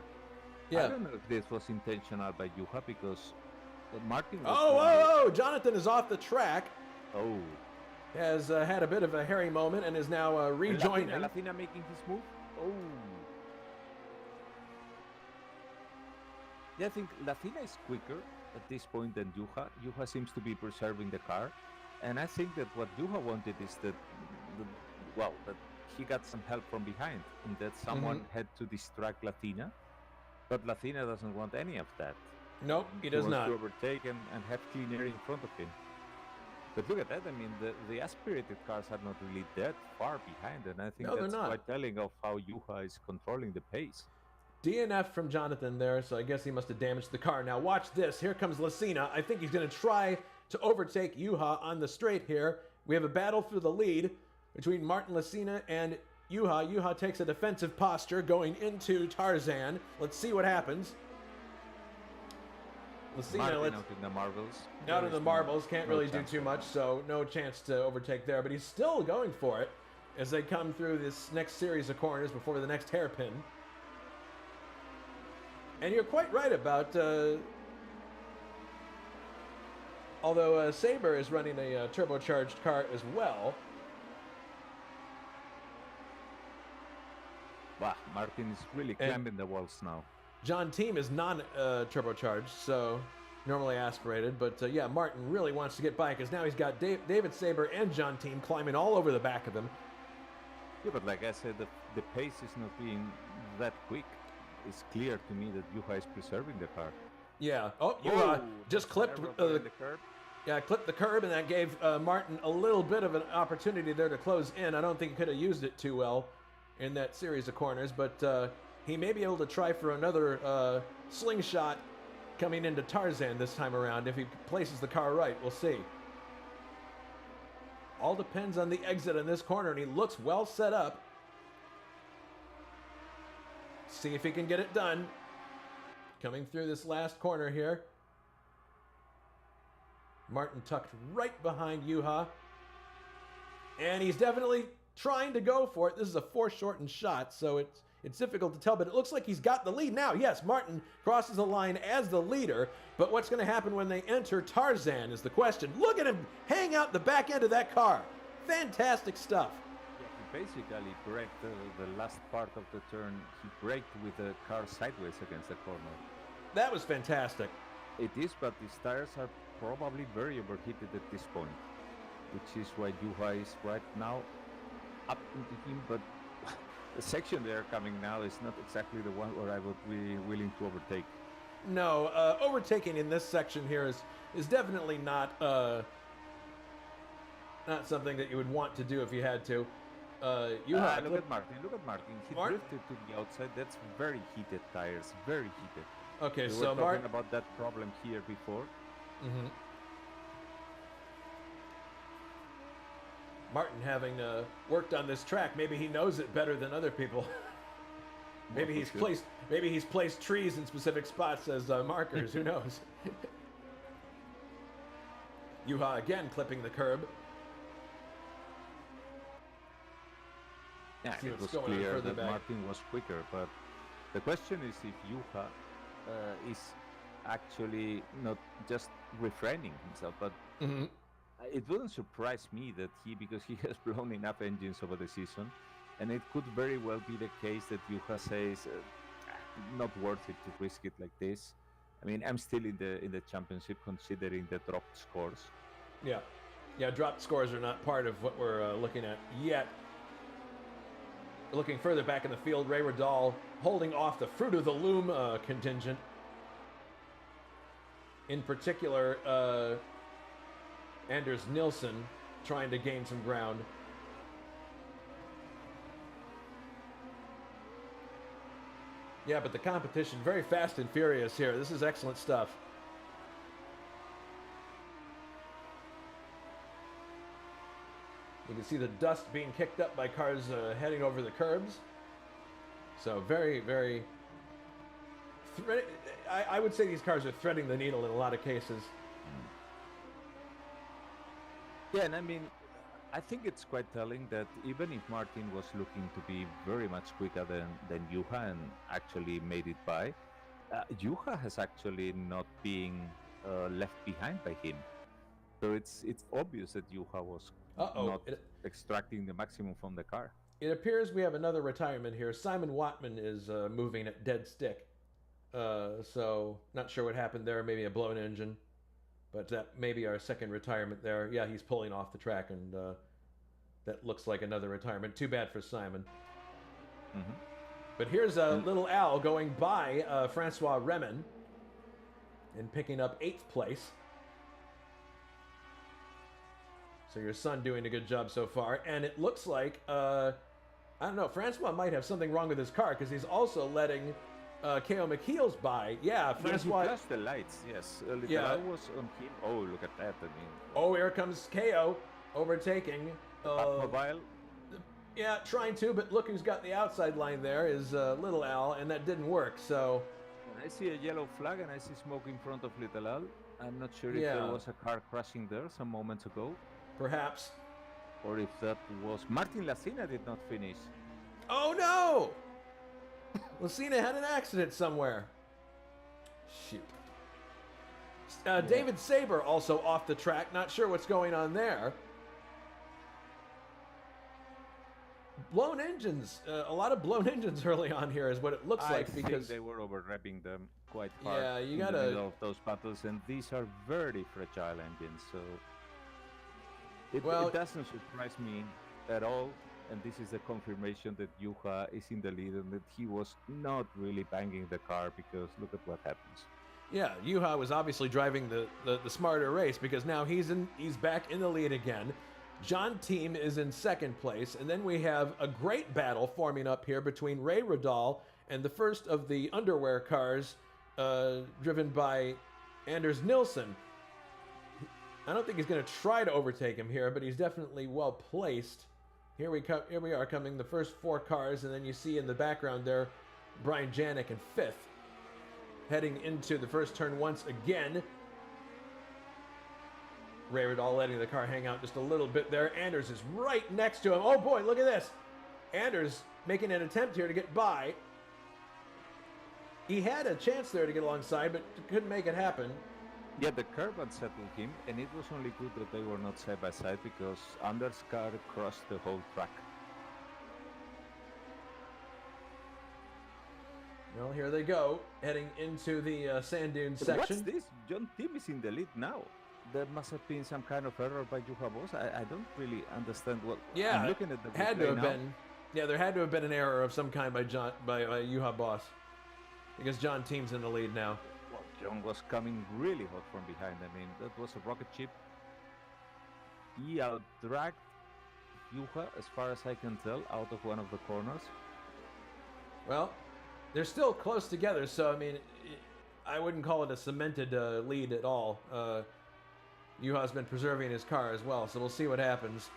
A: Yeah.
B: I don't know if this was intentional by Juha, because Martin was
A: Oh, Jonathan is off the track.
B: Oh.
A: Has had a bit of a hairy moment and is now rejoining.
B: Lafina making his move. Oh. Yeah, I think Lafina is quicker at this point than Juha. Juha seems to be preserving the car. And I think that what Juha wanted is that he got some help from behind, and that someone had to distract Lafina. But Lafina doesn't want any of that.
A: Nope, he does not.
B: To overtake and have clean air in front of him. But look at that, I mean, the aspirated cars are not really that far behind, and I think that's quite telling of how Juha is controlling the pace.
A: DNF from Jonathan there, so I guess he must have damaged the car. Now watch this, here comes Lacina. I think he's going to try to overtake Juha on the straight here. We have a battle for the lead between Martin Lacina and Juha. Juha takes a defensive posture going into Tarzan. Let's see what happens. Lacina,
B: out in the marbles.
A: Out in the marbles, can't really do too much, so no chance to overtake there. But he's still going for it as they come through this next series of corners before the next hairpin. And you're quite right about, although Saber is running a turbocharged car as well,
B: Wow, Martin is really
A: And
B: climbing the walls now.
A: John Team is non-turbocharged, so normally aspirated. But yeah, Martin really wants to get by because now he's got David Saber and John Team climbing all over the back of him.
B: Yeah, but like I said, the pace is not being that quick. It's clear to me that Juha is preserving the car.
A: Yeah. Oh, Juha just clipped
B: the curb.
A: Yeah, clipped the curb, and that gave Martin a little bit of an opportunity there to close in. I don't think he could have used it too well in that series of corners, but he may be able to try for another slingshot coming into Tarzan this time around if he places the car right. We'll see. All depends on the exit in this corner, and he looks well set up. See if he can get it done. Coming through this last corner here. Martin tucked right behind Juha. And he's definitely trying to go for it. This is a foreshortened shot, so it's difficult to tell, but it looks like he's got the lead now. Yes, Martin crosses the line as the leader, but what's going to happen when they enter Tarzan is the question. Look at him hang out the back end of that car. Fantastic stuff.
B: Yeah, he basically braked the last part of the turn. He braked with the car sideways against the corner.
A: That was fantastic.
B: It is, but his tires are probably very overheated at this point, which is why Juha is right now up into him, but the section they are coming now is not exactly the one where I would be willing to overtake.
A: No, overtaking in this section here is definitely not something that you would want to do if you had to.
B: Look at Martin. He drifted to the outside. That's very heated tires, very heated.
A: Okay,
B: we
A: so
B: were talking about that problem here before.
A: Mm-hmm. Martin having worked on this track, maybe he knows it better than other people. maybe he's placed trees in specific spots as markers. Who knows? Juha again clipping the curb.
B: Yeah, it was clear that Martin was quicker, but the question is if Juha is actually not just refraining himself, but it wouldn't surprise me that because he has blown enough engines over the season, and it could very well be the case that Juha says not worth it to risk it like this. I mean, I'm still in the championship considering the dropped scores.
A: Yeah, dropped scores are not part of what we're looking at yet. Looking further back in the field, Ray Radal holding off the Fruit of the Loom contingent. In particular, Anders Nilsson trying to gain some ground. Yeah, but the competition very fast and furious here. This is excellent stuff. You can see the dust being kicked up by cars heading over the curbs. So very, very... I would say these cars are threading the needle in a lot of cases.
B: Yeah, and I mean, I think it's quite telling that even if Martin was looking to be very much quicker than Juha and actually made it by, Juha has actually not been left behind by him. So it's obvious that Juha was not extracting the maximum from the car.
A: It appears we have another retirement here. Simon Watman is moving at dead stick. So not sure what happened there. Maybe a blown engine. But that may be our second retirement there. Yeah, he's pulling off the track, and that looks like another retirement. Too bad for Simon.
B: Mm-hmm.
A: But here's little Al going by Francois Remen and picking up 8th place. So your son doing a good job so far. And it looks like, I don't know, Francois might have something wrong with his car because he's also letting K.O. McKeel's by. Yeah, Francois.
B: He flashed the lights, yes. I was on him. Oh, look at that. I mean.
A: Oh, here comes K.O. overtaking.
B: Mobile.
A: Yeah, trying to, but look who's got the outside line there is Little Al, and that didn't work, so.
B: I see a yellow flag and I see smoke in front of Little Al. I'm not sure if there was a car crashing there some moments ago.
A: Perhaps.
B: Or if that was... Martin Lacina did not finish.
A: Oh, no! Lacina had an accident somewhere. Shoot. David Saber also off the track. Not sure what's going on there. blown engines. A lot of blown engines early on here is what it looks
B: I
A: like
B: think
A: because
B: they were over-revving them quite hard
A: yeah, you
B: in the
A: gotta.
B: middle of those battles, and these are very fragile engines, so
A: Well,
B: it doesn't surprise me at all. And this is a confirmation that Juha is in the lead and that he was not really banging the car, because look at what happens.
A: yeah, Juha was obviously driving the smarter race because now he's back in the lead again. John Team is in second place, and then we have a great battle forming up here between Ray Radal and the first of the underwear cars, driven by Anders Nilsson. I don't think he's going to try to overtake him here, but he's definitely well placed. Here we are coming, the first four cars, and then you see in the background there, Brian Janik in fifth, heading into the first turn once again. Ray Radal letting the car hang out just a little bit there. Anders is right next to him. Oh boy, look at this. Anders making an attempt here to get by. He had a chance there to get alongside, but couldn't make it happen.
B: Yeah, the curb unsettled him, and it was only good that they were not side by side, because Anders' car crossed the whole track.
A: Well, here they go, heading into the sand dune section.
B: What's this? John Tim is in the lead now. There must have been some kind of error by Juha Boss. I don't really understand what.
A: Yeah,
B: I'm looking at the
A: had to have
B: now.
A: been. Yeah, there had to have been an error of some kind by Juha Boss, because John Team's in the lead now.
B: Well, John was coming really hot from behind. I mean, that was a rocket ship. He out-dragged Juha, as far as I can tell, out of one of the corners.
A: Well, they're still close together, so I mean, I wouldn't call it a cemented lead at all. Juha's been preserving his car as well, so we'll see what happens.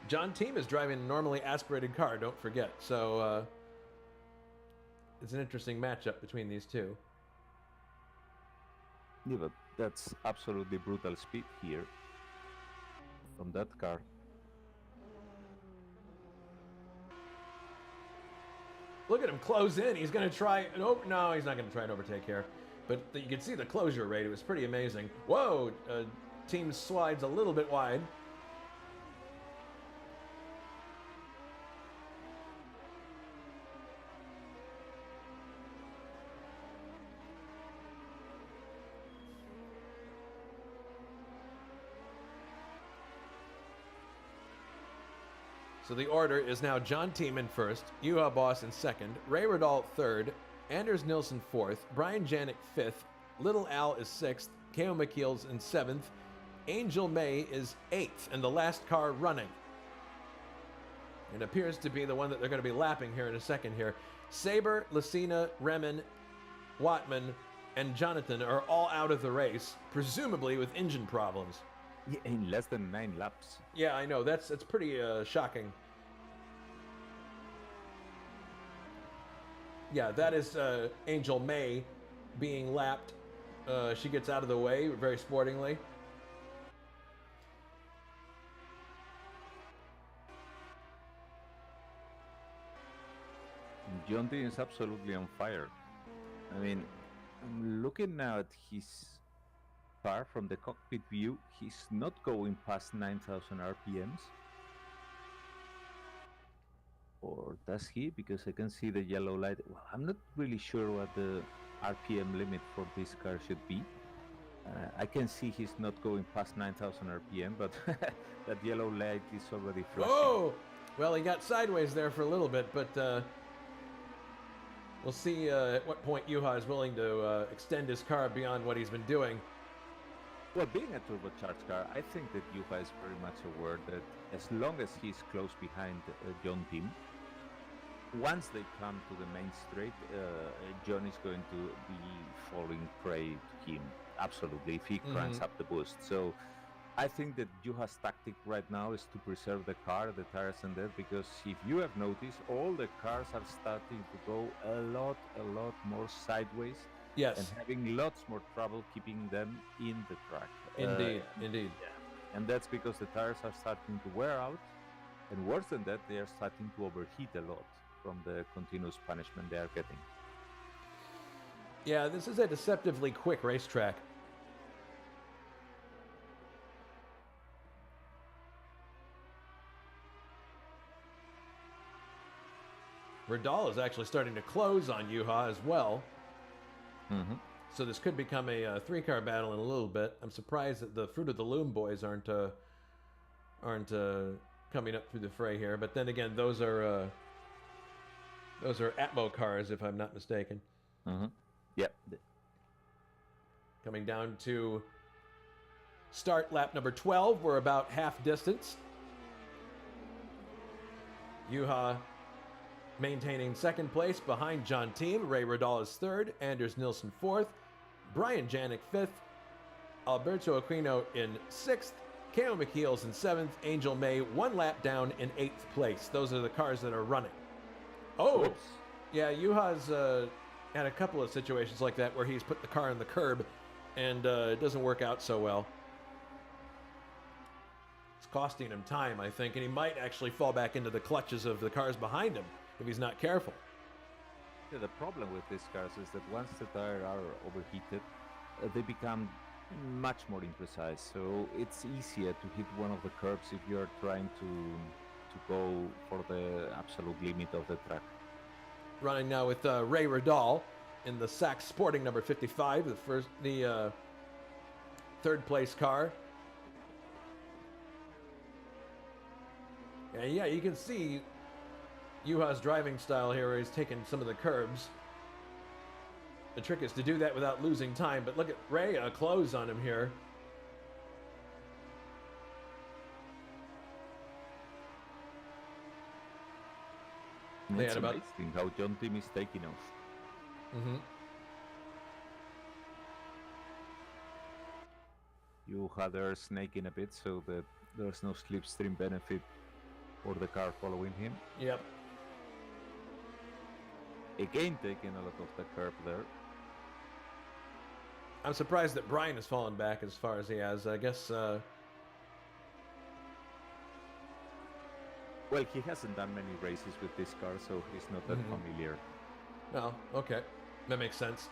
A: John Team is driving a normally aspirated car, don't forget, so it's an interesting matchup between these two.
B: Yeah, but that's absolutely brutal speed here from that car.
A: Look at him close in. He's going to try. No, he's not going to try and overtake here. But you can see the closure rate. It was pretty amazing. Whoa! Team slides a little bit wide. So the order is now John Team in first, Juha Boss in second, Ray Radal third, Anders Nilsson fourth, Brian Janik fifth, Little Al is sixth, K.O. McKeel's in seventh, Angel May is eighth, and the last car running. It appears to be the one that they're going to be lapping here in a second here. Saber, Lucina, Remen, Wattman, and Jonathan are all out of the race, presumably with engine problems.
B: Yeah, in less than 9 laps.
A: Yeah, I know. That's pretty shocking. Yeah, that is Angel May being lapped. She gets out of the way very sportingly.
B: John Dean is absolutely on fire. I mean, I'm looking now at his car from the cockpit view. He's not going past 9,000 RPMs. Or does he? Because I can see the yellow light. Well, I'm not really sure what the RPM limit for this car should be. I can see he's not going past 9,000 RPM, but that yellow light is already flashing.
A: Oh! Well, he got sideways there for a little bit, but we'll see at what point Juha is willing to extend his car beyond what he's been doing.
B: Well, being a turbocharged car, I think that Juha is very much aware that as long as he's close behind John Tim, once they come to the main straight, John is going to be falling prey to him, absolutely, if he cranks up the boost. So I think that Juha's tactic right now is to preserve the car, the tires and that, because if you have noticed, all the cars are starting to go a lot more sideways.
A: Yes.
B: And having lots more trouble keeping them in the track.
A: Indeed, indeed.
B: Yeah. And that's because the tires are starting to wear out, and worse than that, they are starting to overheat a lot from the continuous punishment they are getting.
A: Yeah, this is a deceptively quick racetrack. Verdal is actually starting to close on Juha as well.
B: Mm-hmm.
A: So this could become a three-car battle in a little bit. I'm surprised that the Fruit of the Loom boys aren't coming up through the fray here. But then again, those are Atmo cars, if I'm not mistaken.
B: Mm-hmm. Yep.
A: Coming down to start lap number 12. We're about half distance. Juha maintaining second place behind John Team. Ray Rodal is third. Anders Nilsson fourth. Brian Janik fifth. Alberto Aquino in sixth. K.O. McKeel's in seventh. Angel May one lap down in eighth place. Those are the cars that are running. Oh,
B: Oops.
A: yeah, Juha's had a couple of situations like that where he's put the car on the curb and it doesn't work out so well. It's costing him time, I think, and he might actually fall back into the clutches of the cars behind him if he's not careful.
B: Yeah, the problem with these cars is that once the tires are overheated, they become much more imprecise. So it's easier to hit one of the curbs if you're trying to go for the absolute limit of the track.
A: Running now with Ray Rodal in the Sachs Sporting number 55, the third place car. And yeah, you can see Juha's driving style here, where he's taking some of the curbs. The trick is to do that without losing time, but look at Ray close on him here. They
B: It's
A: had about
B: amazing how John Team is taking off.
A: Mm-hmm.
B: Juha there snaking a bit so that there's no slipstream benefit for the car following him.
A: Yep.
B: Again taking a lot of the curb there.
A: I'm surprised that Brian has fallen back as far as he has. I guess
B: Well, he hasn't done many races with this car, so he's not that familiar.
A: oh, okay. That makes sense.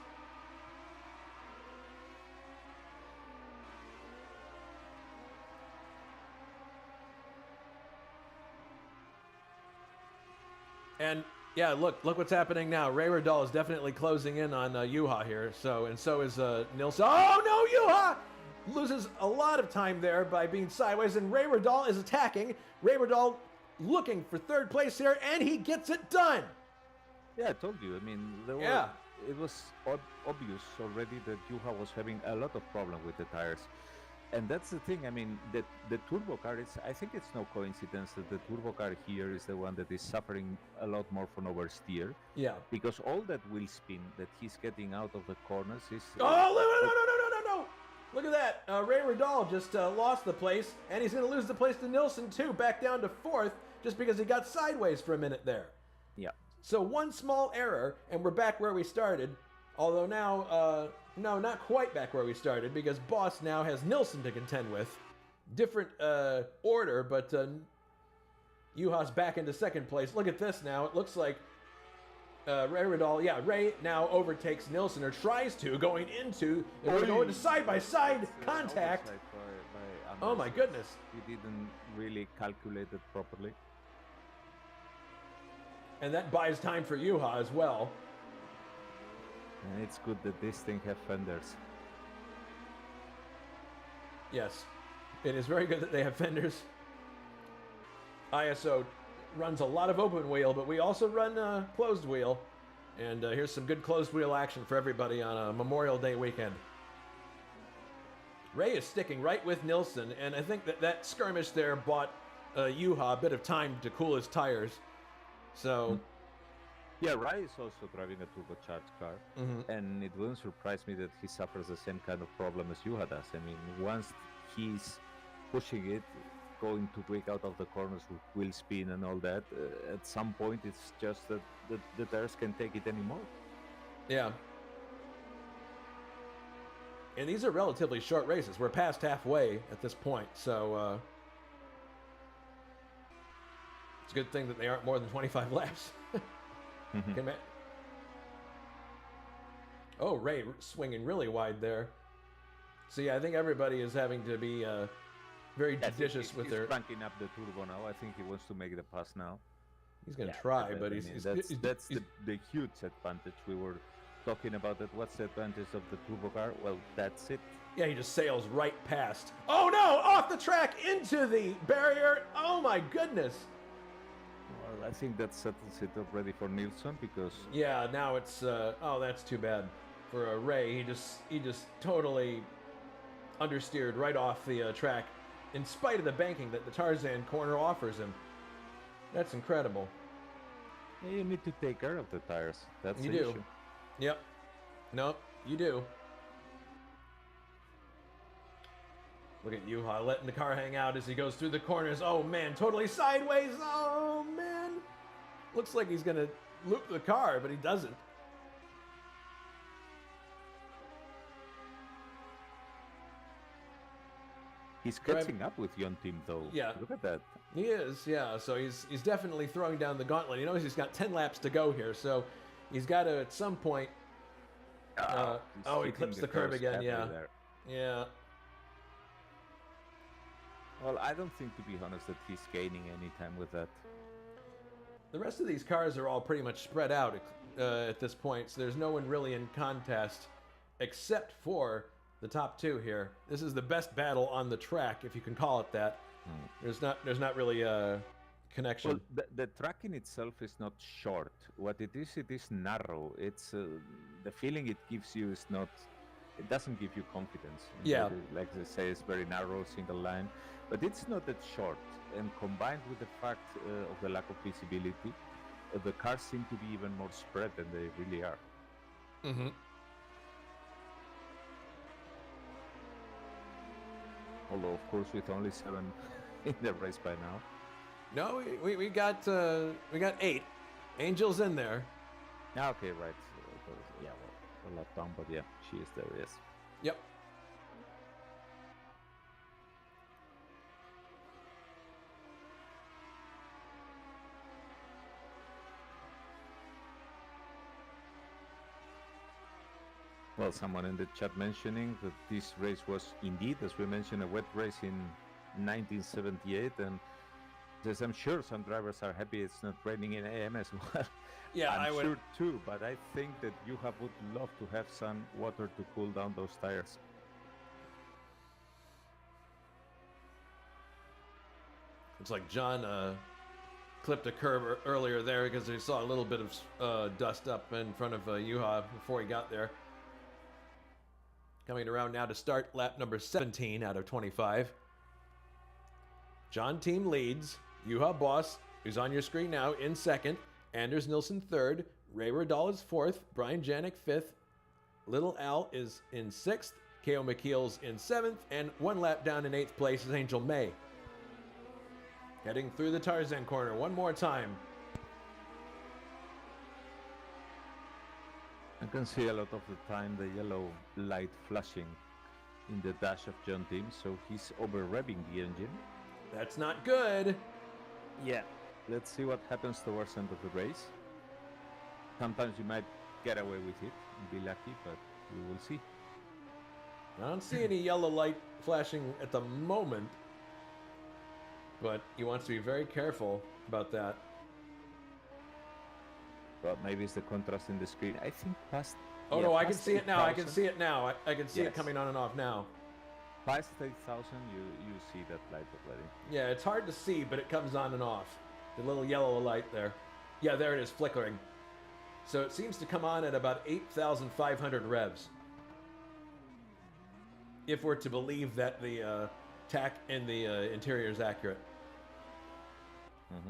A: And yeah, look what's happening now. Ray Rodal is definitely closing in on Juha here. So is Nilsson. Oh no, Juha loses a lot of time there by being sideways, and Ray Rodal is attacking. Ray Rodal looking for third place here, and he gets it done.
B: Yeah, I told you. I mean, it was obvious already that Juha was having a lot of problem with the tires. And that's the thing. I mean, the turbo car is. I think it's no coincidence that the turbo car here is the one that is suffering a lot more from oversteer.
A: Yeah.
B: Because all that wheel spin that he's getting out of the corners is.
A: Oh no! Look at that. Ray Rodal just lost the place, and he's going to lose the place to Nilsson too, back down to fourth, just because he got sideways for a minute there.
B: Yeah.
A: So one small error, and we're back where we started. Although now, no, not quite back where we started, because Boss now has Nilsson to contend with. Different order, but Juha's back into second place. Look at this now. It looks like Ray Rodal, Ray now overtakes Nilsson, or tries to, going into side-by-side contact.
B: By
A: Oh my goodness.
B: He didn't really calculate it properly.
A: And that buys time for Juha as well.
B: And it's good that this thing have fenders.
A: Yes, it is very good that they have fenders. ISO runs a lot of open wheel, but we also run closed wheel. And here's some good closed wheel action for everybody on a Memorial Day weekend. Ray is sticking right with Nilsson, and I think that skirmish there bought Juha a bit of time to cool his tires. So...
B: Yeah, Rai is also driving a turbocharged car, and it wouldn't surprise me that he suffers the same kind of problem as Juha does. I mean, once he's pushing it, going to break out of the corners with wheel spin and all that, at some point it's just that the tires can't take it anymore.
A: Yeah. And these are relatively short races. We're past halfway at this point, so it's a good thing that they aren't more than 25 laps. Oh, Ray swinging really wide there. So yeah, I think everybody is having to be very judicious with their...
B: He's cranking up the turbo now. I think he wants to make the pass now.
A: He's going to try, but
B: that's the huge advantage. We were talking about that. What's the advantage of the turbo car? Well, that's it.
A: Yeah, he just sails right past. Oh no! Off the track into the barrier. Oh my goodness!
B: Well, I think that settles it already for Nilsson because.
A: Yeah, now it's. Oh, that's too bad for Ray. He just totally understeered right off the track, in spite of the banking that the Tarzan corner offers him. That's incredible.
B: Yeah, you need to take care of the tires. That's
A: the
B: issue.
A: Yep. No, you do. Look at Juha letting the car hang out as he goes through the corners. Oh man, totally sideways. Oh man. Looks like he's gonna loop the car, but he doesn't.
B: He's catching up with Yon Team though.
A: Yeah.
B: Look at that.
A: He is, yeah. So he's definitely throwing down the gauntlet. He knows he's got 10 laps to go here, so he's got to at some point. He clips the curb again. Yeah.
B: There.
A: Yeah.
B: Well, I don't think, to be honest, that he's gaining any time with that.
A: The rest of these cars are all pretty much spread out at this point, so there's no one really in contest except for the top two here. This is the best battle on the track, if you can call it that. There's not really a connection.
B: Well, the track in itself is not short. What it is narrow. It's the feeling it gives you is not. It doesn't give you confidence.
A: Yeah.
B: Like they say, it's very narrow, single line, but it's not that short. And combined with the fact of the lack of visibility, the cars seem to be even more spread than they really are.
A: Mm-hmm.
B: Although, of course, with only 7 in the race by now.
A: No, we got 8. Angel's in there.
B: Okay, right. Yeah, well, a lot down, but yeah, she is there, yes.
A: Yep.
B: Well, someone in the chat mentioning that this race was indeed, as we mentioned, a wet race in 1978, and says, I'm sure some drivers are happy it's not raining in AM as well.
A: Yeah,
B: I'm
A: I would
B: sure too, but I think that Juha would love to have some water to cool down those tires.
A: It's like John clipped a curb earlier there because he saw a little bit of dust up in front of Juha before he got there. Coming around now to start lap number 17 out of 25. John Team leads. Juha Boss, who's on your screen now, in second. Anders Nilsson third. Ray Rodal is fourth. Brian Janik fifth. Little Al is in sixth. K.O. McKeel's in seventh. And 1 lap down in 8th place is Angel May. Heading through the Tarzan corner one more time.
B: I can see a lot of the time the yellow light flashing in the dash of John Team, so he's over-revving the engine.
A: That's not good.
B: Yeah. Let's see what happens towards the end of the race. Sometimes you might get away with it and be lucky, but we will see.
A: I don't see any yellow light flashing at the moment, but he wants to be very careful about that.
B: But maybe it's the contrast in the screen. I think past...
A: Oh, no, I can see it now. I can see it now. I can see
B: Yes.
A: it coming on and off now.
B: Past 8,000, you see that light already.
A: Yeah, it's hard to see, but it comes on and off. The little yellow light there. Yeah, there it is, flickering. So it seems to come on at about 8,500 revs. If we're to believe that the tack in the interior is accurate.
B: Mm-hmm.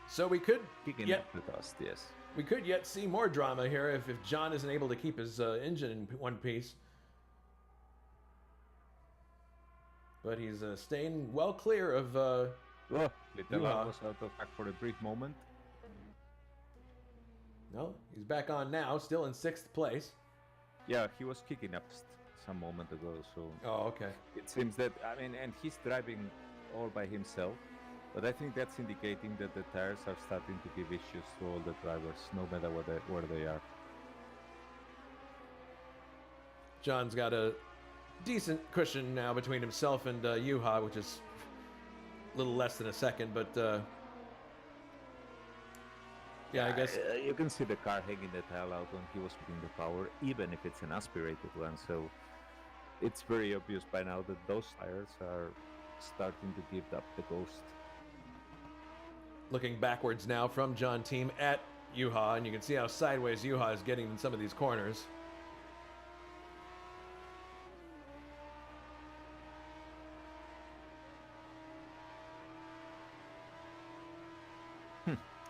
A: So we could
B: Kicking up the dust, yes.
A: We could yet see more drama here if John isn't able to keep his engine in one piece. But he's staying well clear of
B: Little
A: Juha.
B: was out of track for a brief moment.
A: No, he's back on now, still in 6th place.
B: Yeah, he was kicking up some moment ago, so...
A: Oh, okay.
B: It seems that, I mean, and he's driving all by himself, but I think that's indicating that the tires are starting to give issues to all the drivers, no matter where they are.
A: John's got a decent cushion now between himself and Juha, which is little less than a second, but yeah, I guess
B: You can see the car hanging the tail out when he was putting the power, even if it's an aspirated one. So it's very obvious by now that those tires are starting to give up the ghost.
A: looking backwards now from John Team at Juha, and you can see how sideways Juha is getting in some of these corners.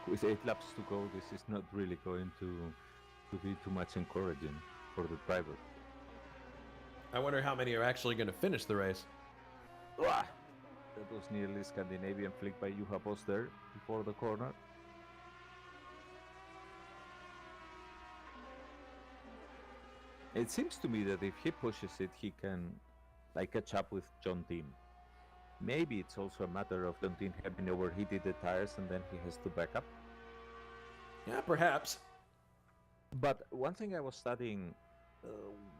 B: With 8 laps to go, this is not really going to be too much encouraging for the driver.
A: I wonder how many are actually going to finish the race.
B: That was nearly Scandinavian flick by Juha Boss there before the corner. It seems to me that if he pushes it, he can catch up with John Team. Maybe it's also a matter of John Team having overheated the tires and then he has to back up.
A: Yeah, perhaps.
B: But one thing I was studying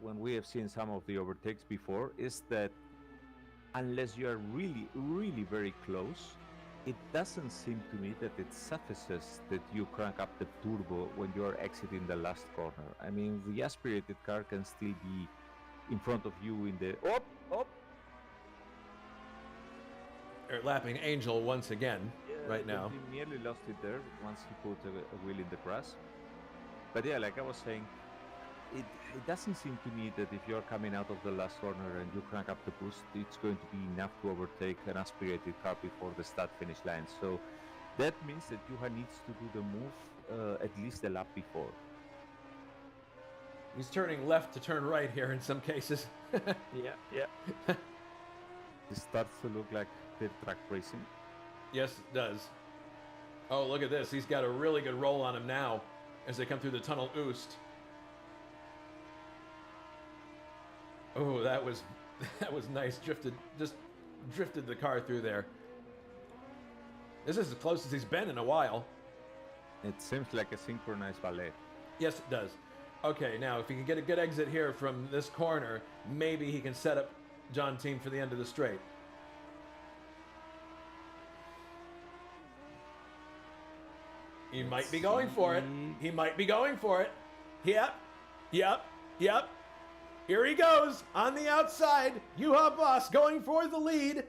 B: when we have seen some of the overtakes before is that unless you are really, really very close, it doesn't seem to me that it suffices that you crank up the turbo when you are exiting the last corner. I mean, the aspirated car can still be in front of you in the...
A: They're lapping Angel once again right now.
B: He nearly lost it there once he put a wheel in the grass. But yeah, like I was saying, it doesn't seem to me that if you're coming out of the last corner and you crank up the boost, it's going to be enough to overtake an aspirated car before the start-finish line. So that means that Juha needs to do the move at least a lap before.
A: He's turning left to turn right here in some cases.
B: Yeah. It starts to look like dirt track racing.
A: Yes, it does. Oh, look at this. He's got a really good roll on him now as they come through the tunnel Oost. Oh, that was nice. Just drifted the car through there. This is as close as he's been in a while.
B: It seems like a synchronized ballet.
A: Yes, it does. Okay, now if he can get a good exit here from this corner, maybe he can set up John Team for the end of the straight. He might be going for it. He might be going for it. Yep. Here he goes on the outside. Juha Boss going for the lead.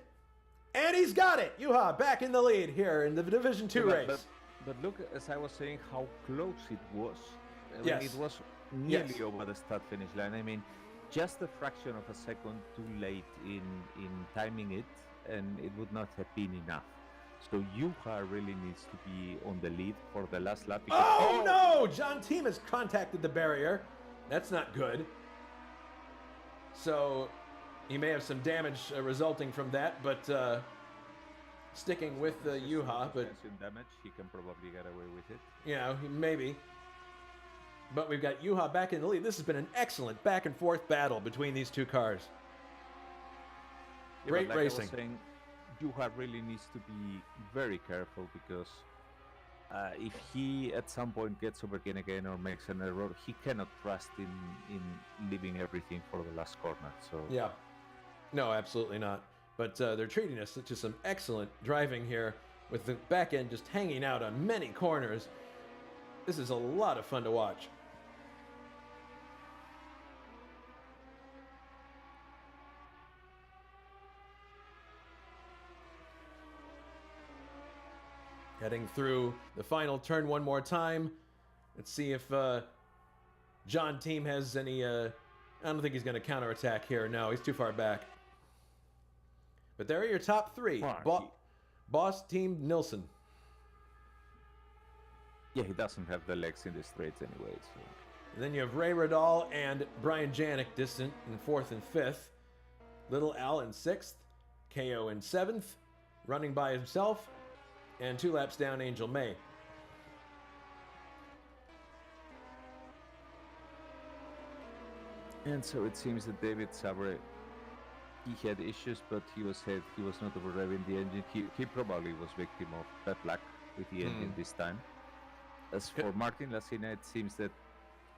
A: And he's got it. Juha back in the lead here in the Division 2 race.
B: But look, as I was saying, how close it was. I mean,
A: Yes.
B: it was nearly over the start-finish line. I mean, just a fraction of a second too late in timing it, and it would not have been enough. So Juha really needs to be on the lead for the last lap.
A: Oh no! John Team has contacted the barrier. That's not good. So he may have some damage resulting from that, but sticking with Juha. But
B: damage, he can probably get away with it.
A: Yeah, maybe. But we've got Juha back in the lead. This has been an excellent back and forth battle between these two cars.
B: Yeah,
A: Great
B: like
A: racing.
B: I was saying, Juha really needs to be very careful because if he at some point gets overtaken again or makes an error, he cannot trust in leaving everything for the last corner. So
A: Yeah. No, absolutely not. But they're treating us to some excellent driving here with the back end just hanging out on many corners. This is a lot of fun to watch. Heading through the final turn one more time. Let's see if John Team has any... I don't think he's going to counterattack here. No, he's too far back. But there are your top three. Boss Team Nilsson.
B: yeah, he doesn't have the legs in the straights anyway. So.
A: And then you have Ray Radal and Brian Janik distant in 4th and 5th. Little Al in 6th. KO in 7th. Running by himself. And 2 laps down, Angel May.
B: And so it seems that David Sabre, he had issues, but he was not overdriving the engine. He probably was victim of bad luck with the engine this time. As for Martin Lacina, it seems that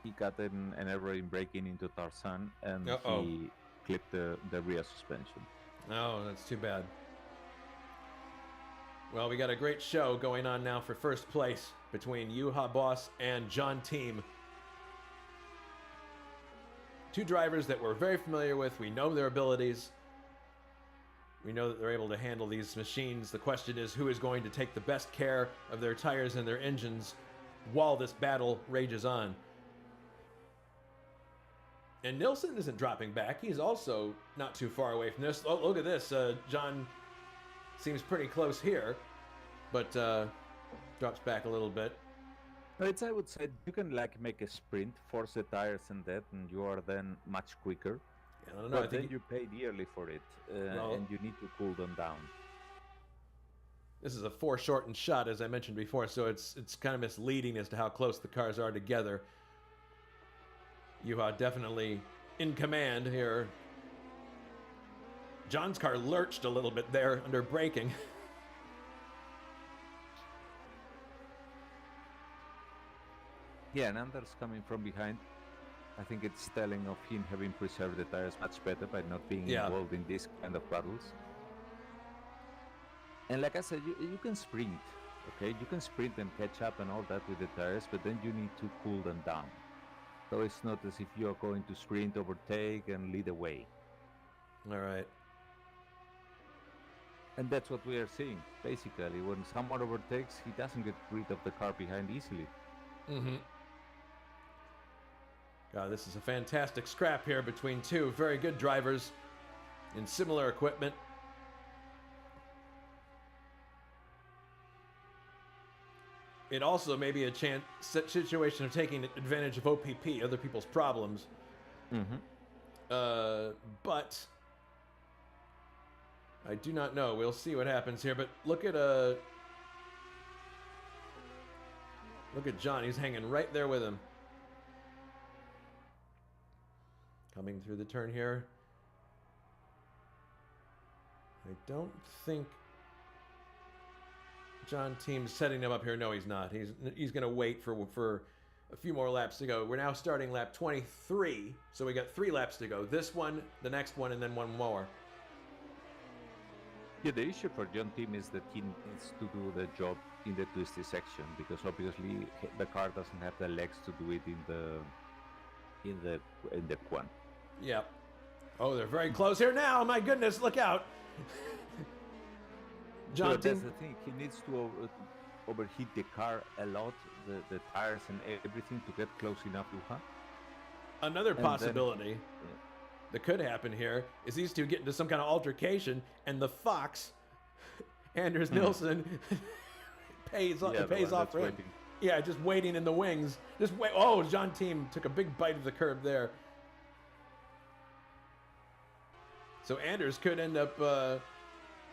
B: he got an error in braking into Tarzan, and he clipped the rear suspension.
A: Oh, that's too bad. Well, we got a great show going on now for first place between Juha Boss and John Team. Two drivers that we're very familiar with. We know their abilities. We know that they're able to handle these machines. The question is, who is going to take the best care of their tires and their engines while this battle rages on? And Nilsson isn't dropping back. He's also not too far away from this. Oh, look at this. John seems pretty close here, but drops back a little bit.
B: No, I would say, you can like make a sprint, force the tires and that, and you are then much quicker.
A: Yeah, I don't know.
B: But then you pay dearly for it, and you need to cool them down.
A: This is a foreshortened shot, as I mentioned before, so it's kind of misleading as to how close the cars are together. Juha definitely in command here. John's car lurched a little bit there under braking.
B: Yeah, and Anders coming from behind. I think it's telling of him having preserved the tires much better by not being involved in this kind of battles. And like I said, you can sprint, okay? You can sprint and catch up and all that with the tires, but then you need to cool them down. So it's not as if you are going to sprint, overtake, and lead away.
A: All right.
B: And that's what we are seeing, basically. When someone overtakes, he doesn't get rid of the car behind easily.
A: Mm-hmm. God, this is a fantastic scrap here between two very good drivers in similar equipment. It also may be a situation of taking advantage of OPP, other people's problems.
B: Mm-hmm.
A: But I do not know. We'll see what happens here. But look at John. He's hanging right there with him. Coming through the turn here. I don't think John Team's setting him up here. No, he's not. He's going to wait for a few more laps to go. We're now starting lap 23, so we got 3 laps to go. This one, the next one, and then one more.
B: Yeah, the issue for John Team is that he needs to do the job in the twisty section, because obviously the car doesn't have the legs to do it in the Quan.
A: Yeah. Oh, they're very close here now. My goodness, look out. John
B: So
A: Team.
B: that's the thing. He needs to overheat the car a lot, the tires and everything, to get close enough to her.
A: Another
B: And
A: possibility that could happen here is these two get into some kind of altercation, and the Fox, Anders Nilsson, pays off for him.
B: Waiting.
A: Yeah, just waiting in the wings. Just wait. Oh, John Team took a big bite of the curb there. So Anders could end up,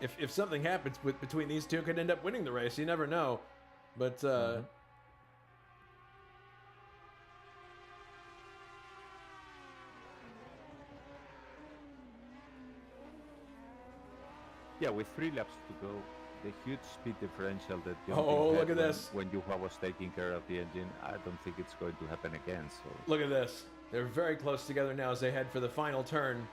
A: if something happens between these two, could end up winning the race. You never know. But
B: Yeah, with 3 laps to go, the huge speed differential that John
A: Oh,
B: Team
A: look
B: had
A: at this.
B: when Juha was taking care of the engine, I don't think it's going to happen again. So
A: look at this. They're very close together now as they head for the final turn.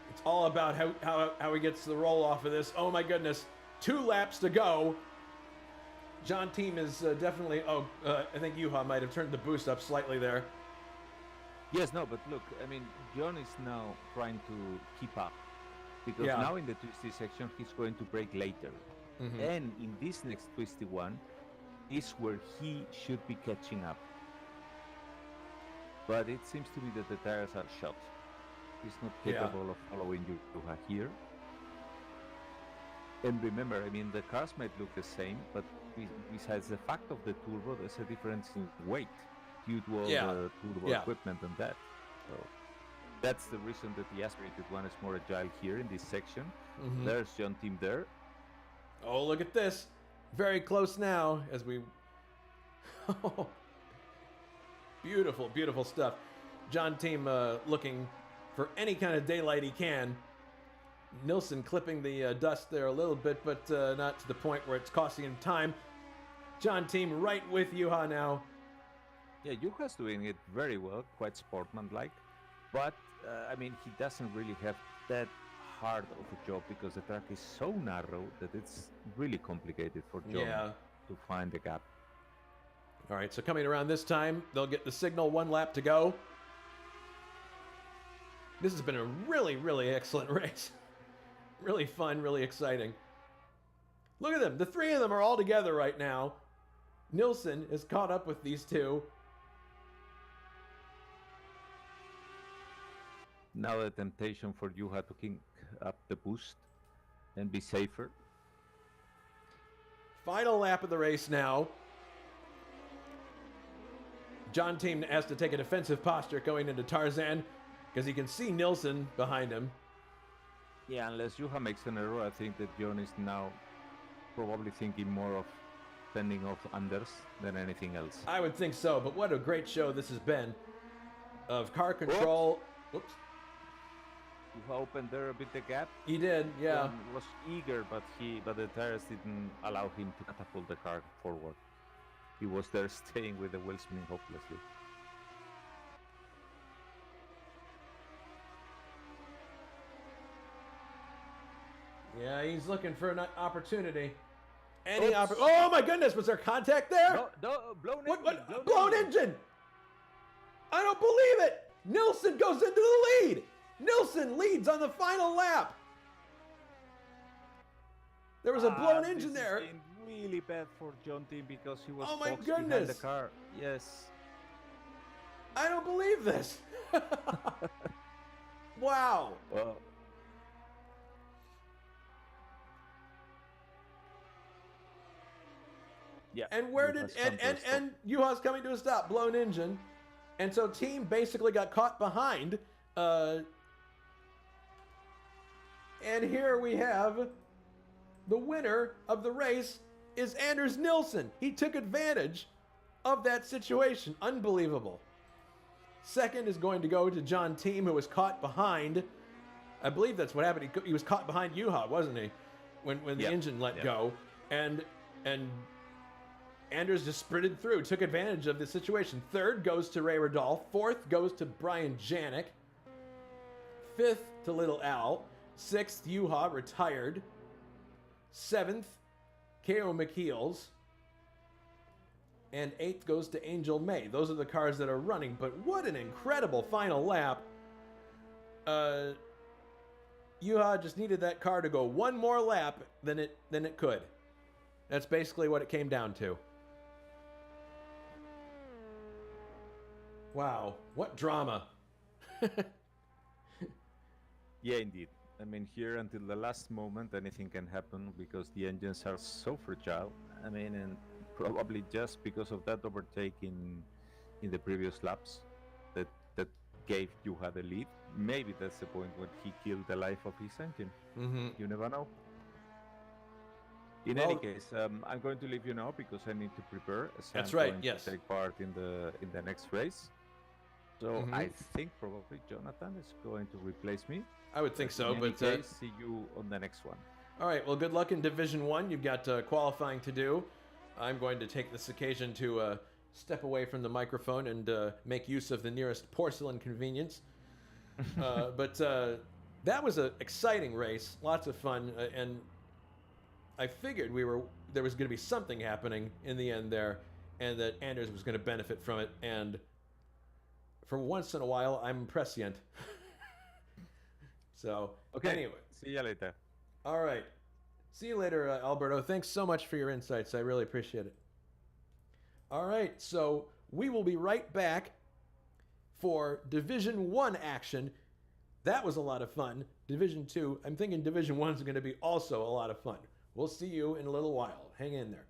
A: It's all about how he gets the roll off of this. Oh my goodness. 2 laps to go. John Team is definitely... I think Juha might have turned the boost up slightly there.
B: yes, no, but look, I mean, John is now trying to keep up, because
A: Yeah.
B: now in the twisty section he's going to brake later, and in this next twisty one is where he should be catching up. But it seems to me that the tires are shot. He's not capable of following Juha here. And remember, I mean, the cars might look the same, but besides the fact of the turbo, there's a difference in weight due to all the turbo equipment and that. So that's the reason that the aspirated one is more agile here in this section. There's John Team there.
A: Oh, look at this. Very close now as we... Beautiful, beautiful stuff. John Team looking for any kind of daylight he can. Nilsson clipping the dust there a little bit, but not to the point where it's costing him time. John Team right with Juha now.
B: Yeah, Juha's doing it very well, quite sportsmanlike. But, I mean, he doesn't really have that hard of a job because the track is so narrow that it's really complicated for John to find the gap.
A: All right, so coming around this time, they'll get the signal, 1 lap to go. This has been a really, really excellent race. Really fun, really exciting. Look at them. The 3 of them are all together right now. Nilsson is caught up with these 2.
B: Now the temptation for Juha to kick up the boost and be safer.
A: Final lap of the race now. John Team has to take a defensive posture going into Tarzan because he can see Nilsson behind him.
B: Yeah, unless Juha makes an error, I think that John is now probably thinking more of fending off Anders than anything else.
A: I would think so, but what a great show this has been of car control. Whoops.
B: Juha opened there a bit the gap.
A: He did, yeah.
B: John was eager, but the tires didn't allow him to catapult the car forward. He was there staying with the wheel spinning hopelessly.
A: Yeah, he's looking for an opportunity. Oh my goodness, was there contact there?
B: No,
A: blown engine! I don't believe it! Nilsson goes into the lead! Nilsson leads on the final lap! There was a blown engine there.
B: This is really bad for John Team because he was
A: boxed
B: behind the car. Yes.
A: I don't believe this. Wow.
B: Well. Yeah.
A: And where did and Juha's coming to a stop, blown engine, and so Team basically got caught behind. And here we have the winner of the race is Anders Nilsson. He took advantage of that situation. Unbelievable. Second is going to go to John Team, who was caught behind. I believe that's what happened. He was caught behind Juha, wasn't he? When the engine let go, and Anders just sprinted through, took advantage of the situation. Third goes to Ray Radolph. Fourth goes to Brian Janik. Fifth to Little Al. Sixth, Juha, retired. Seventh, K.O. McKeels. And eighth goes to Angel May. Those are the cars that are running, but what an incredible final lap. Juha just needed that car to go one more lap than it could. That's basically what it came down to. Wow, what drama.
B: Yeah, indeed. I mean, here until the last moment, anything can happen because the engines are so fragile. I mean, and probably just because of that overtake in the previous laps that gave Juha the lead. Maybe that's the point when he killed the life of his engine. Mm-hmm. You never know. In any case, I'm going to leave you now because I need to prepare.
A: That's right. Yes.
B: To take part in the next race. So I think probably Jonathan is going to replace me.
A: I would think so, but
B: see you on the next one.
A: All right. Well, good luck in Division 1. You've got qualifying to do. I'm going to take this occasion to step away from the microphone and make use of the nearest porcelain convenience. But that was an exciting race, lots of fun, and I figured there was going to be something happening in the end there, and that Anders was going to benefit from it. And for once in a while, I'm prescient. So,
B: okay.
A: Anyway.
B: See you later.
A: All right. See you later, Alberto. Thanks so much for your insights. I really appreciate it. All right. So we will be right back for Division 1 action. That was a lot of fun. Division 2, I'm thinking Division 1 is going to be also a lot of fun. We'll see you in a little while. Hang in there.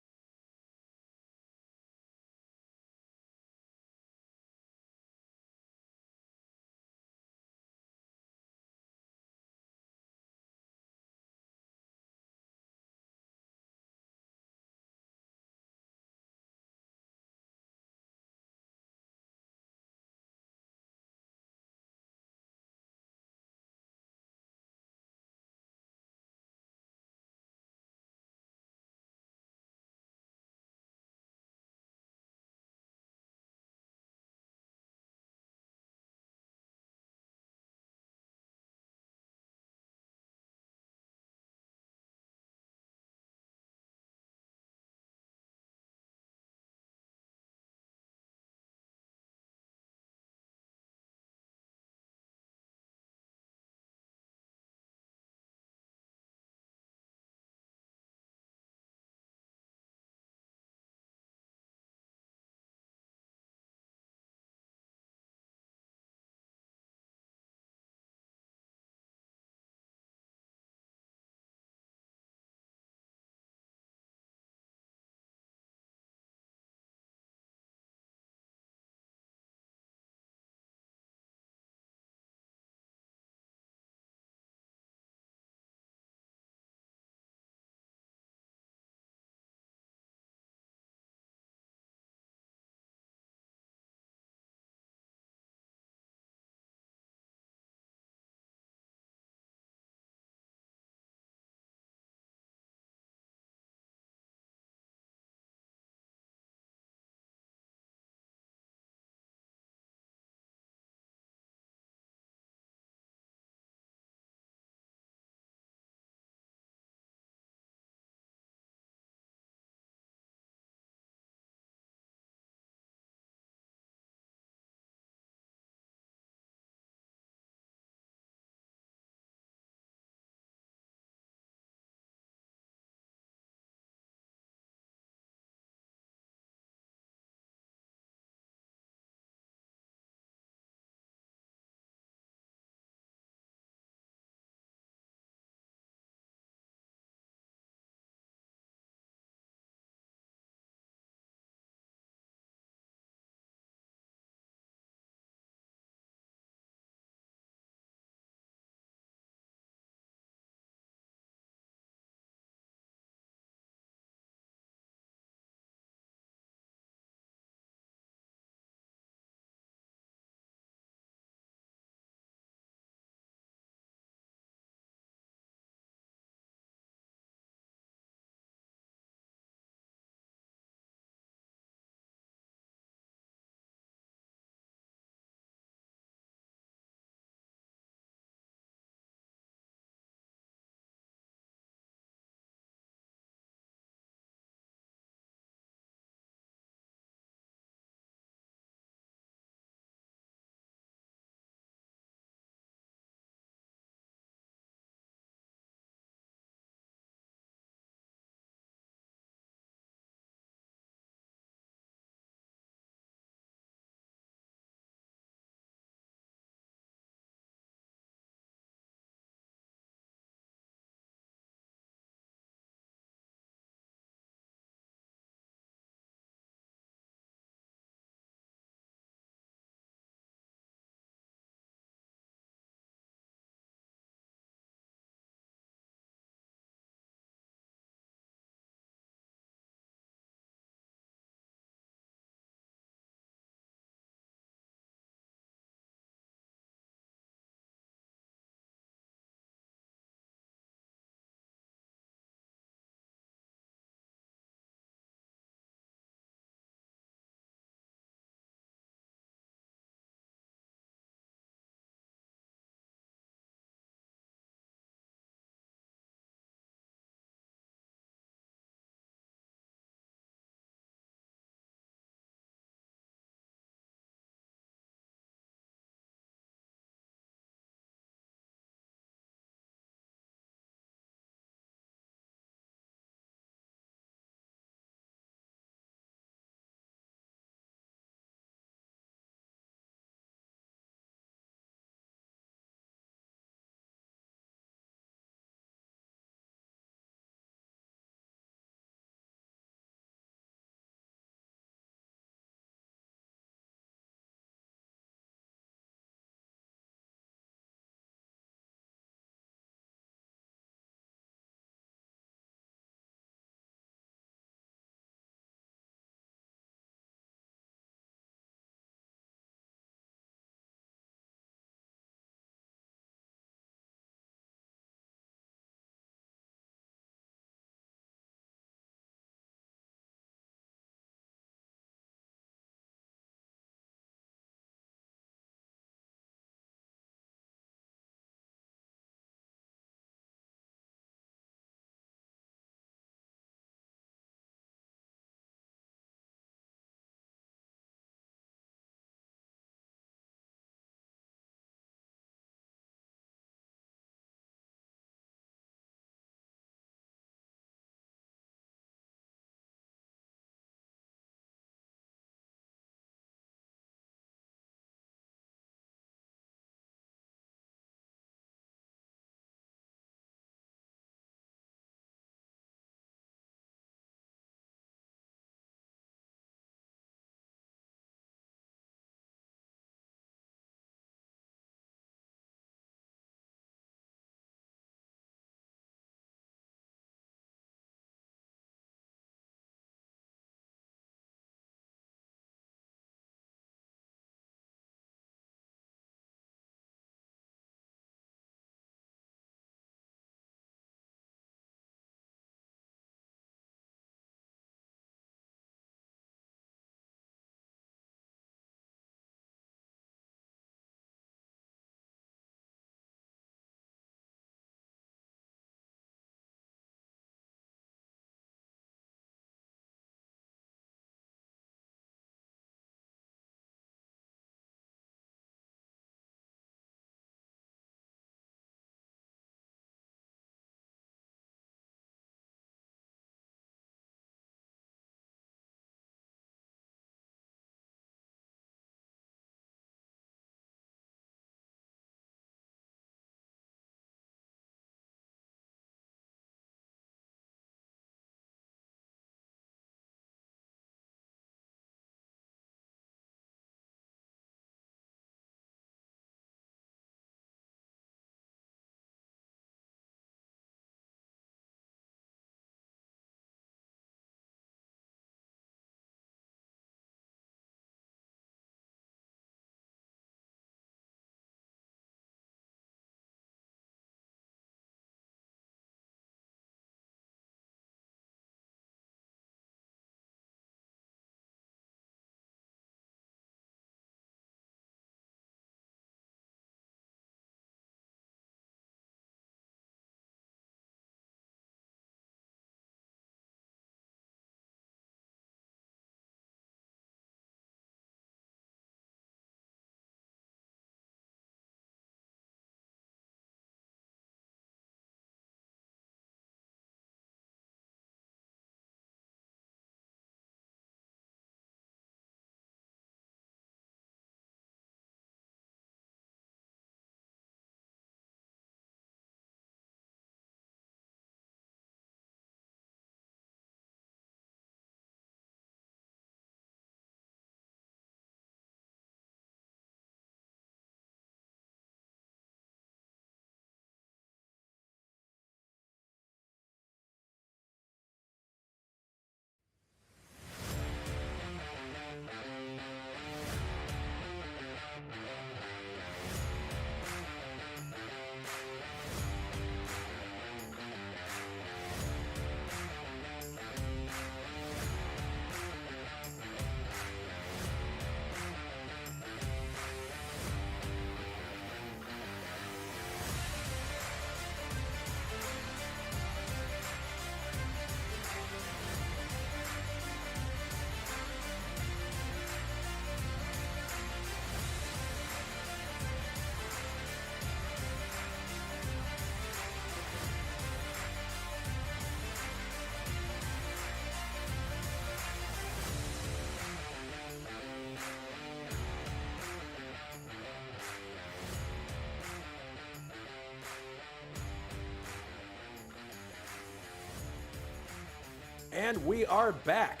A: And we are back.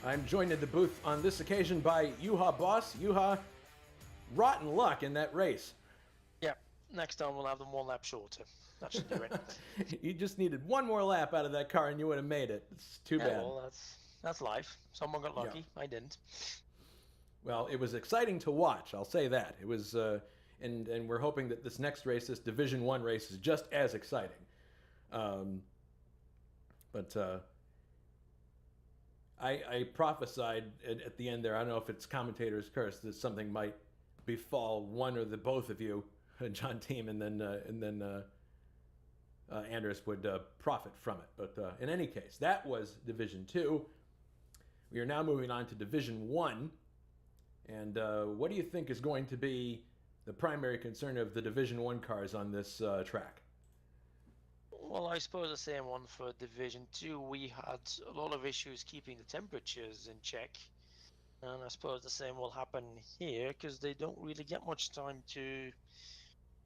A: I'm joined in the booth on this occasion by Juha Boss. Juha, rotten luck in that race.
C: Yeah, next time we'll have them 1 lap shorter. That should do it.
A: You just needed one more lap out of that car and you would have made it. It's too bad.
C: Well, that's life. Someone got lucky. Yeah. I didn't.
A: Well, it was exciting to watch. I'll say that. It was, and we're hoping that this next race, this Division 1 race, is just as exciting. I prophesied at the end there, I don't know if it's commentator's curse, that something might befall one or the both of you, John Team, and then Anders would profit from it. But in any case, that was Division 2. We are now moving on to Division 1. And what do you think is going to be the primary concern of the Division 1 cars on this track?
C: Well, I suppose the same one for Division 2. We had a lot of issues keeping the temperatures in check. And I suppose the same will happen here, because they don't really get much time to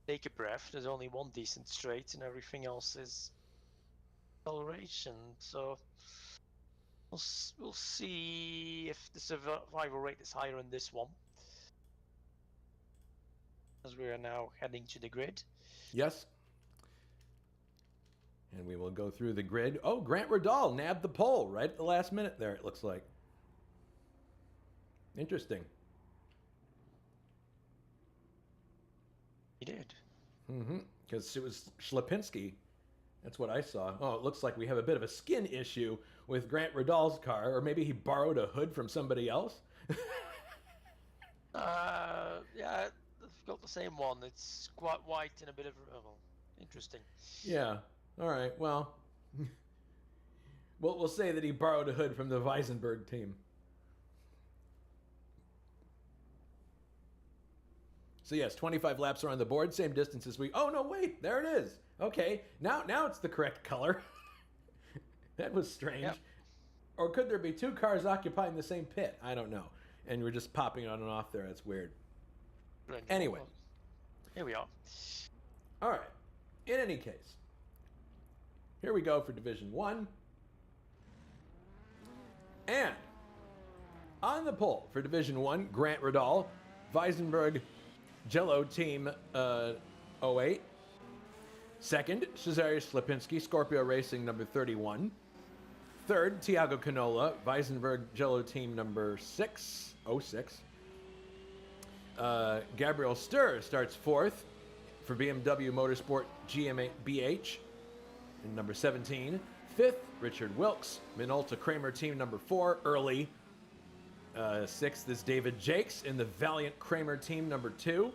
C: take a breath. There's only one decent straight, and everything else is acceleration. So we'll see if the survival rate is higher in this one, as we are now heading to the grid.
A: Yes. And we will go through the grid. Oh, Grant Riddall nabbed the pole right at the last minute there, it looks like. Interesting.
C: He did.
A: Because it was Schlapinski. That's what I saw. Oh, it looks like we have a bit of a skin issue with Grant Riddall's car, or maybe he borrowed a hood from somebody else.
C: Yeah, I've got the same one. It's quite white and a bit of interesting.
A: Yeah. All right. Well, we'll say that he borrowed a hood from the Weisenberg team. So yes, 25 laps are on the board, same distance as we. Oh no, wait, there it is. Okay, now it's the correct color. That was strange. Yep. Or could there be two cars occupying the same pit? I don't know. And we're just popping on and off there. That's weird. Anyway,
C: here we are.
A: All right. In any case, here we go for Division 1. And on the pole for Division 1, Grant Riddall, Weisenberg Jello Team 08. Second, Cesare Schlapinski, Scorpio Racing number 31. Third, Tiago Canola, Weisenberg Jello Team number 06. Gabriel Sturr starts fourth for BMW Motorsport GmbH in number 17. Fifth, Richard Wilkes, Minolta Kramer Team number 4, early. Sixth is David Jakes in the Valiant Kramer Team number 2.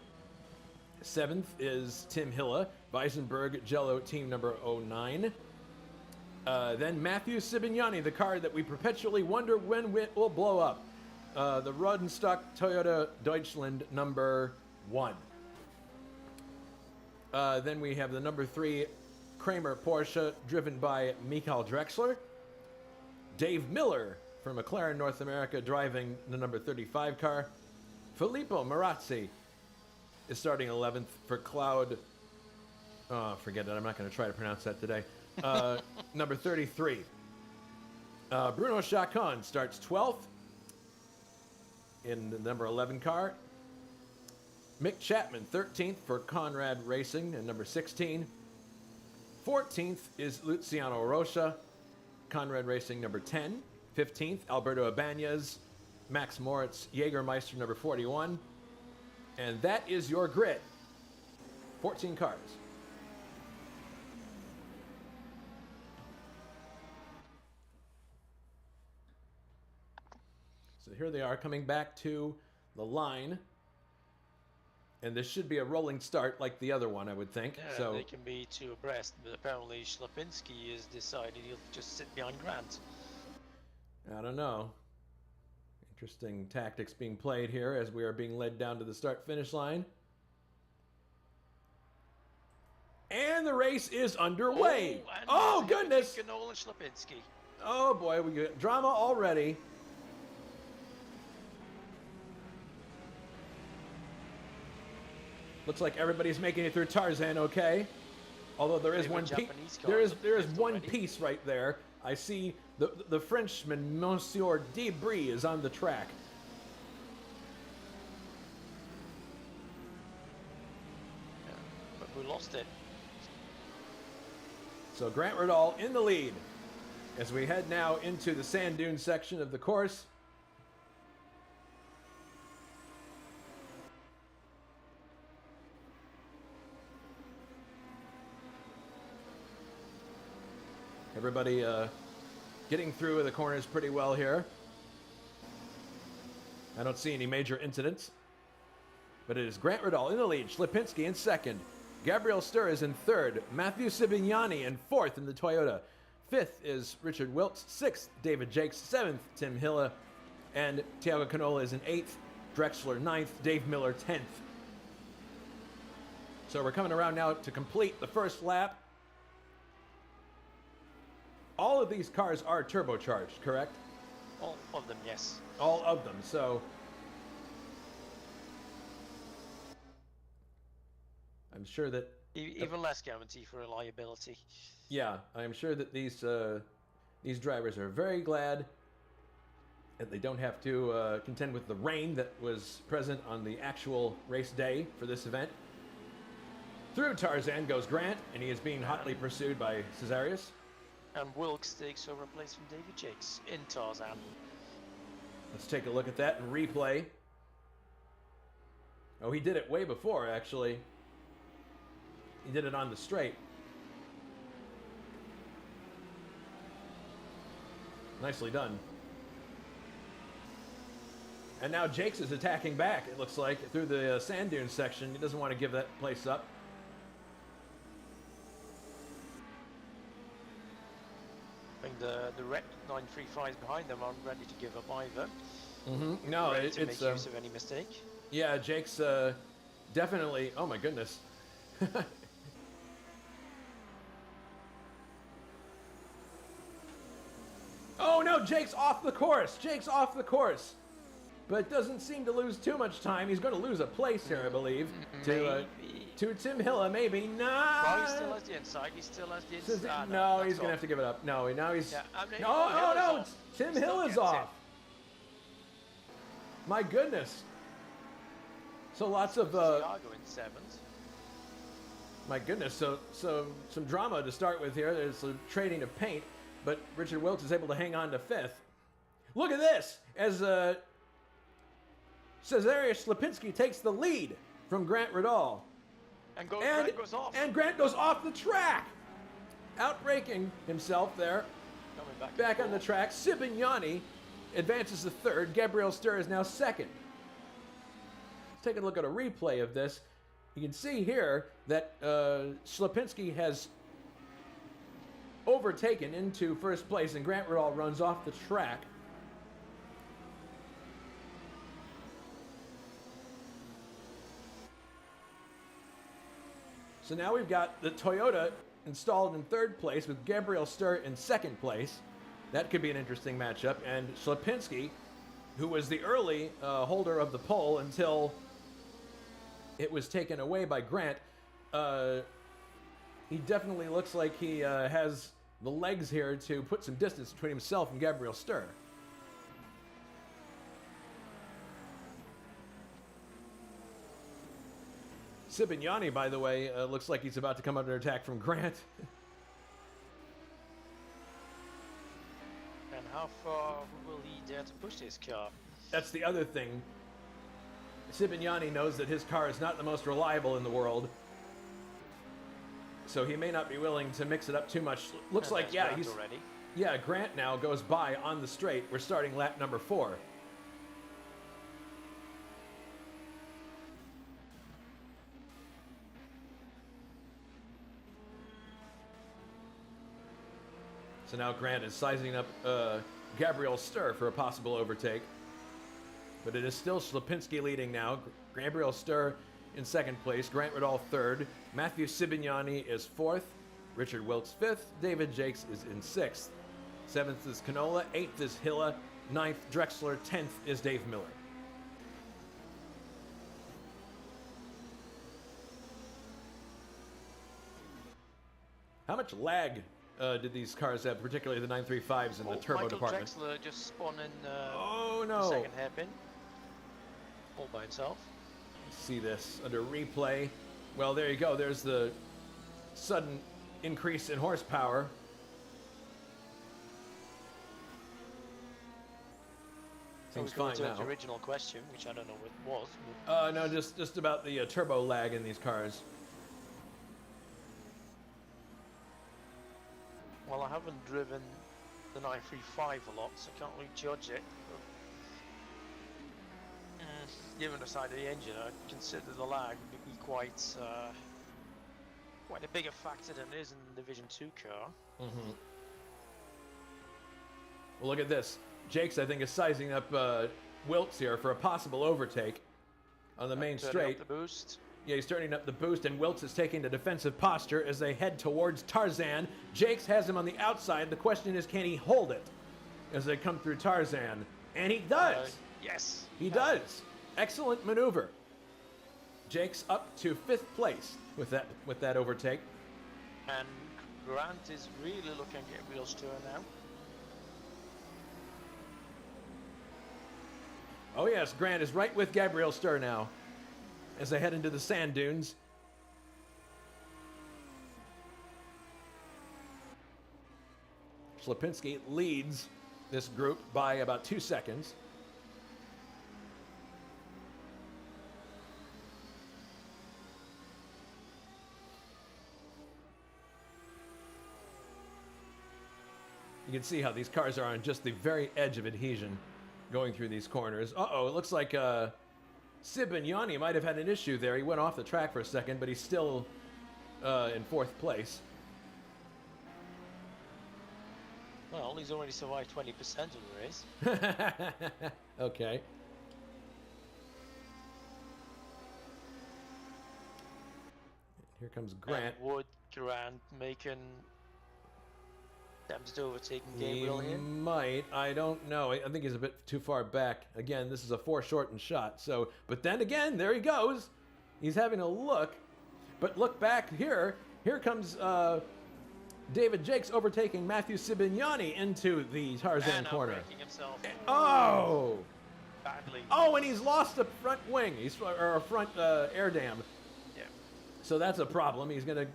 A: Seventh is Tim Hilla, Weisenberg Jello Team number 09. Then Matthew Sibignani, the car that we perpetually wonder when it will blow up. The Rodenstock Toyota Deutschland number 1. Then we have the number 3 Kramer Porsche, driven by Michael Drexler. Dave Miller from McLaren North America, driving the number 35 car. Filippo Marazzi is starting 11th for Cloud. Oh, forget it. I'm not going to try to pronounce that today. Number 33. Bruno Chacon starts 12th in the number 11 car. Mick Chapman, 13th for Conrad Racing in number 16. 14th is Luciano Rocha, Conrad Racing number 10. 15th, Alberto Ibañez, Max Moritz, Jägermeister number 41. And that is your grid. 14 cars. So here they are coming back to the line. And this should be a rolling start like the other one, I would think.
C: Yeah,
A: so
C: they can be two abreast, but apparently Schlapinski has decided he'll just sit behind Grant.
A: I don't know. Interesting tactics being played here as we are being led down to the start-finish line. And the race is underway. Oh goodness!
C: Canola and Schlapinski.
A: Oh boy, we got drama already. Looks like everybody's making it through Tarzan okay. Although there is one piece. There is one piece right there. I see the Frenchman, Monsieur Debris, is on the track.
C: Yeah, but we lost it.
A: So Grant Riddall in the lead as we head now into the sand dune section of the course. Everybody getting through the corners pretty well here. I don't see any major incidents. But it is Grant Riddall in the lead, Ślepinski in second. Gabriel Stur is in third. Matthew Sibignani in fourth in the Toyota. Fifth is Richard Wiltz. Sixth, David Jakes. Seventh, Tim Hilla. And Tiago Canola is in eighth. Drexler ninth. Dave Miller 10th. So we're coming around now to complete the first lap. All of these cars are turbocharged, correct?
C: All of them, yes.
A: All of them. So I'm sure that
C: Even less guarantee for reliability.
A: yeah, I'm sure that these drivers are very glad that they don't have to contend with the rain that was present on the actual race day for this event. Through Tarzan goes Grant, and he is being hotly pursued by Cesarius.
C: And Wilkes takes over place from David Jakes in Tarzan.
A: Let's take a look at that in replay. Oh, he did it way before, actually. He did it on the straight. Nicely done. And now Jakes is attacking back, it looks like, through the sand dune section. He doesn't want to give that place up.
C: I think the red 935s behind them aren't ready to give up either.
A: Mm-hmm. No,
C: Ready to
A: it's
C: make use of any mistake.
A: yeah, Jakes definitely. Oh my goodness. Oh no, Jake's off the course. Jake's off the course. But doesn't seem to lose too much time. He's going to lose a place here, I believe. To Tim Hilla, maybe. Nah.
C: Well, he still has the inside. He still has the inside.
A: No, he's going to have to give it up. No, now he's...
C: Yeah, I mean,
A: no.
C: off.
A: Tim
C: He still
A: Hill is
C: gets
A: off.
C: it.
A: My goodness. So lots of...
C: Chicago in seventh.
A: My goodness, so some drama to start with here. There's some trading of paint, but Richard Wilkes is able to hang on to fifth. Look at this, as Cesarius Ślepinski takes the lead from Grant Riddall.
C: And Grant goes off.
A: And Grant goes off the track, outbraking himself there.
C: Coming
A: Back on the track, Sibignani advances to third. Gabriel Stur is now second. Let's take a look at a replay of this. You can see here that Ślepinski has overtaken into first place, and Grant Riddall runs off the track. So now we've got the Toyota installed in third place with Gabriel Stur in second place. That could be an interesting matchup. And Ślepinski, who was the early holder of the pole until it was taken away by Grant, he definitely looks like he has the legs here to put some distance between himself and Gabriel Stur. Sibignani, by the way, looks like he's about to come under attack from Grant.
C: And how far will he dare to push this car?
A: That's the other thing. Sibignani knows that his car is not the most reliable in the world, so he may not be willing to mix it up too much. Looks like, yeah,
C: Grant
A: he's
C: already.
A: yeah. Grant now goes by on the straight. We're starting lap number 4. So now Grant is sizing up Gabriel Stur for a possible overtake. But it is still Ślepinski leading now. Gabriel Stur in second place. Grant Riddall third. Matthew Sibignani is fourth. Richard Wilkes fifth. David Jakes is in sixth. Seventh is Canola. Eighth is Hilla. Ninth, Drexler. 10th is Dave Miller. How much lag did these cars have, particularly the 935s in the turbo
C: Michael
A: department.
C: Drexler just spun in
A: Oh
C: the
A: no!
C: second hairpin. All by himself.
A: See this under replay. Well, there you go. There's the sudden increase in horsepower.
C: So
A: Seems
C: we go
A: fine
C: to
A: now.
C: the original question, which I don't know what it was.
A: No, just about the turbo lag in these cars.
C: Well, I haven't driven the 935 a lot, so I can't really judge it. Given the side of the engine, I consider the lag to be quite a bigger factor than it is in the Division 2 car.
A: Mm-hmm. Well, look at this. Jakes, I think, is sizing up Wilkes here for a possible overtake on the main straight.
C: Up the boost.
A: Yeah, he's turning up the boost, and Wilkes is taking the defensive posture as they head towards Tarzan. Jakes has him on the outside. The question is, can he hold it as they come through Tarzan? And he does.
C: Yes.
A: He does. Excellent maneuver. Jakes up to 5th place with that overtake.
C: And Grant is really looking at Gabriel Stur now.
A: Oh yes, Grant is right with Gabriel Stur now as they head into the sand dunes. Slapinski leads this group by about 2 seconds. You can see how these cars are on just the very edge of adhesion going through these corners. Uh-oh, it looks like Ibañez might have had an issue there. He went off the track for a second, but he's still in 4th place.
C: Well, he's already survived 20% of the race.
A: Okay. Here comes Grant.
C: And would Grant make an attempt at overtaking Gabriel
A: He
C: here?
A: might. I don't know. I think he's a bit too far back. Again, this is a foreshortened shot. So, but then again, there he goes. He's having a look. But look back here. Here comes David Jakes overtaking Matthew Ibañez into the Tarzan corner.
C: Breaking himself.
A: Oh!
C: Badly.
A: Oh, and he's lost a front wing. Or a front air dam.
C: Yeah.
A: So that's a problem. He's going to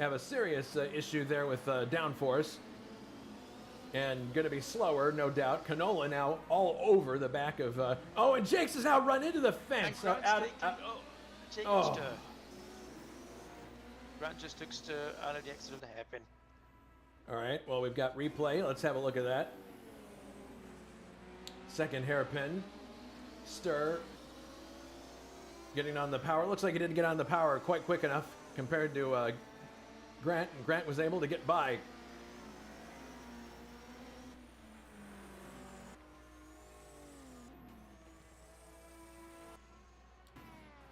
A: have a serious issue there with downforce. And going to be slower, no doubt. Canola now all over the back of... oh, and Jakes has now run into the fence.
C: Taking
A: oh.
C: Stur. Grant just took Stur out of the exit of the hairpin.
A: All right, well, we've got replay. Let's have a look at that. Second hairpin. Stur getting on the power. Looks like he didn't get on the power quite quick enough compared to Grant. And Grant was able to get by.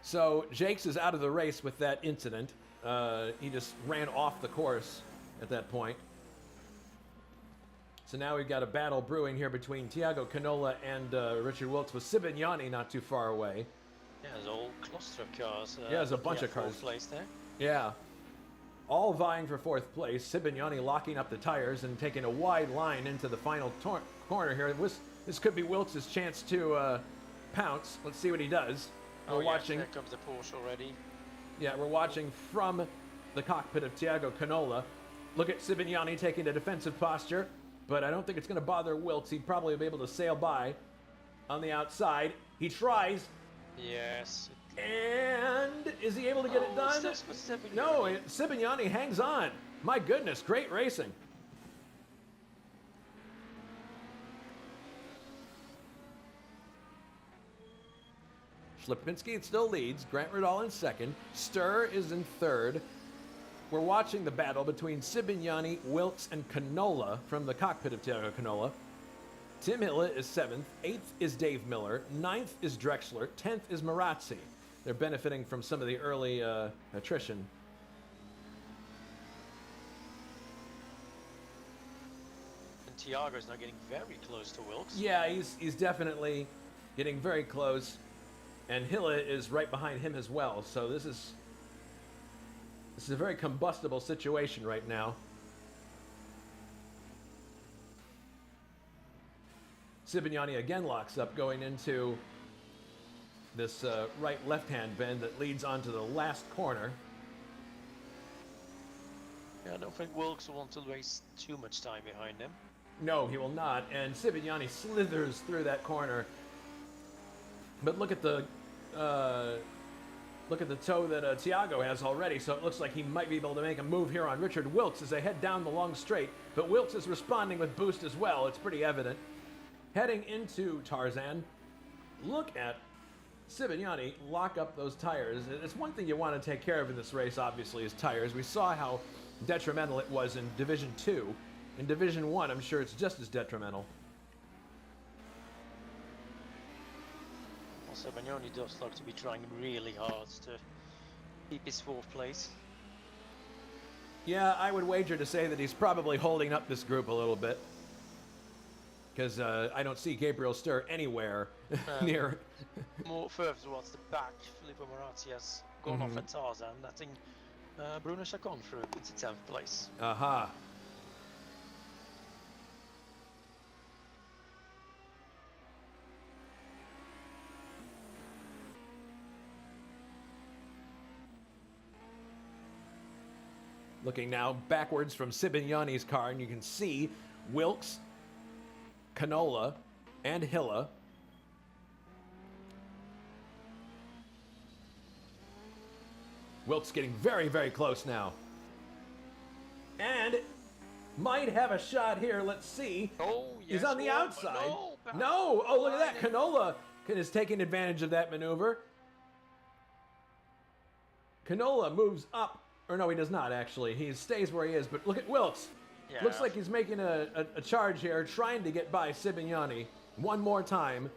A: So Jakes is out of the race with that incident. He just ran off the course at that point. So now we've got a battle brewing here between Tiago Canola and Richard Wilkes with Ibañez not too far away.
C: Yeah, there's a whole cluster of cars.
A: Yeah, there's a bunch of cars.
C: Place there.
A: Yeah. All vying for 4th place. Ibañez locking up the tires and taking a wide line into the final corner here. This could be Wilkes' chance to pounce. Let's see what he does. We're watching.
C: There comes the Porsche already.
A: Yeah, we're watching from the cockpit of Tiago Canola. Look at Ibañez taking a defensive posture, but I don't think it's going to bother Wilkes. He'd probably be able to sail by on the outside. He tries.
C: Yes.
A: And is he able to get it done? No, Ibañez hangs on. My goodness, great racing. Slapinski still leads. Grant Riddall in 2nd. Stur is in 3rd. We're watching the battle between Ibañez, Wilkes, and Canola from the cockpit of Tiago Canola. Tim Hillett is 7th. 8th is Dave Miller. 9th is Drexler. 10th is Marazzi. They're benefiting from some of the early attrition.
C: And Tiago's now getting very close to Wilkes.
A: Yeah, he's definitely getting very close. And Hillett is right behind him as well. So this is a very combustible situation right now. Sibignani again locks up going into this right-left-hand bend that leads onto the last corner.
C: Yeah, I don't think Wilkes will want to waste too much time behind him.
A: No, he will not. And Sibignani slithers through that corner. But look at the toe that Thiago has already. So it looks like he might be able to make a move here on Richard Wilkes as they head down the long straight. But Wilkes is responding with boost as well. It's pretty evident. Heading into Tarzan, look at Sibignani lock up those tires. It's one thing you want to take care of in this race, obviously, is tires. We saw how detrimental it was in Division 2. In Division 1, I'm sure it's just as detrimental.
C: Also, Bagnoni does look to be trying really hard to keep his 4th place.
A: Yeah, I would wager to say that he's probably holding up this group a little bit. Because I don't see Gabriel Stur anywhere near.
C: More further towards the back, Filippo Moratti has gone off at Tarzan, letting Bruno Chacon through into 10th place.
A: Aha. Looking now backwards from Sibignani's car, and you can see Wilkes, Canola, and Hilla. Wilkes getting very, very close now. And might have a shot here. Let's see.
C: Oh, yes.
A: He's on the outside.
C: No.
A: No. Oh, look at that. Canola is taking advantage of that maneuver. Canola moves up. Or no, he does not, actually. He stays where he is. But look at Wilkes.
C: Yeah.
A: Looks like he's making a charge here, trying to get by Sibignani one more time.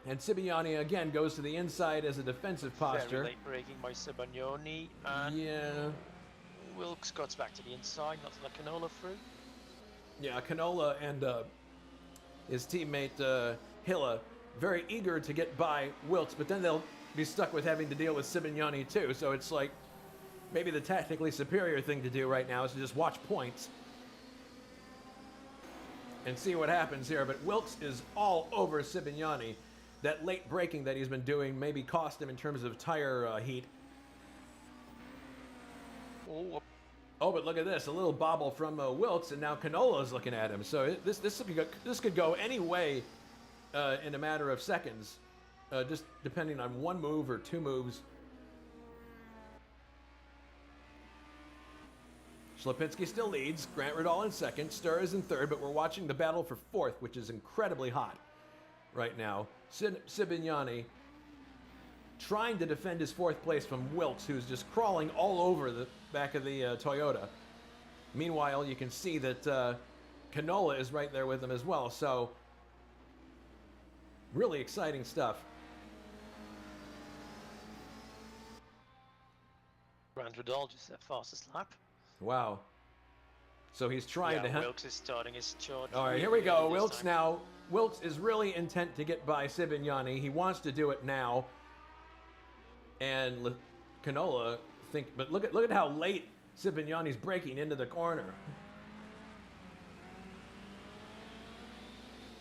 A: And Sibignani, again, goes to the inside as a defensive posture.
C: Very late braking by Sibignani. And
A: Yeah.
C: Wilkes cuts back to the inside, not to let Canola through.
A: Yeah, Canola and his teammate Hilla very eager to get by Wilkes, but then they'll be stuck with having to deal with Sibignani too. So it's like maybe the tactically superior thing to do right now is to just watch points and see what happens here. But Wilkes is all over Sibignani. That late braking that he's been doing maybe cost him in terms of tire heat. Oh, but look at this. A little bobble from Wilkes, and now Canola's looking at him. So this could go any way in a matter of seconds, just depending on one move or two moves. Slapinski still leads. Grant Riddall in second. Stur is in third, but we're watching the battle for fourth, which is incredibly hot right now. Sibignani trying to defend his 4th place from Wilkes, who's just crawling all over the back of the Toyota. Meanwhile, you can see that Canola is right there with him as well. So, really exciting stuff.
C: Grant Riddall just that fastest lap.
A: Wow. So he's trying to...
C: Wilkes is starting his charge.
A: All right, here we go. Wilkes now. Wilkes is really intent to get by Sibignani. He wants to do it now. And Canola but look at how late Sibignani's braking into the corner.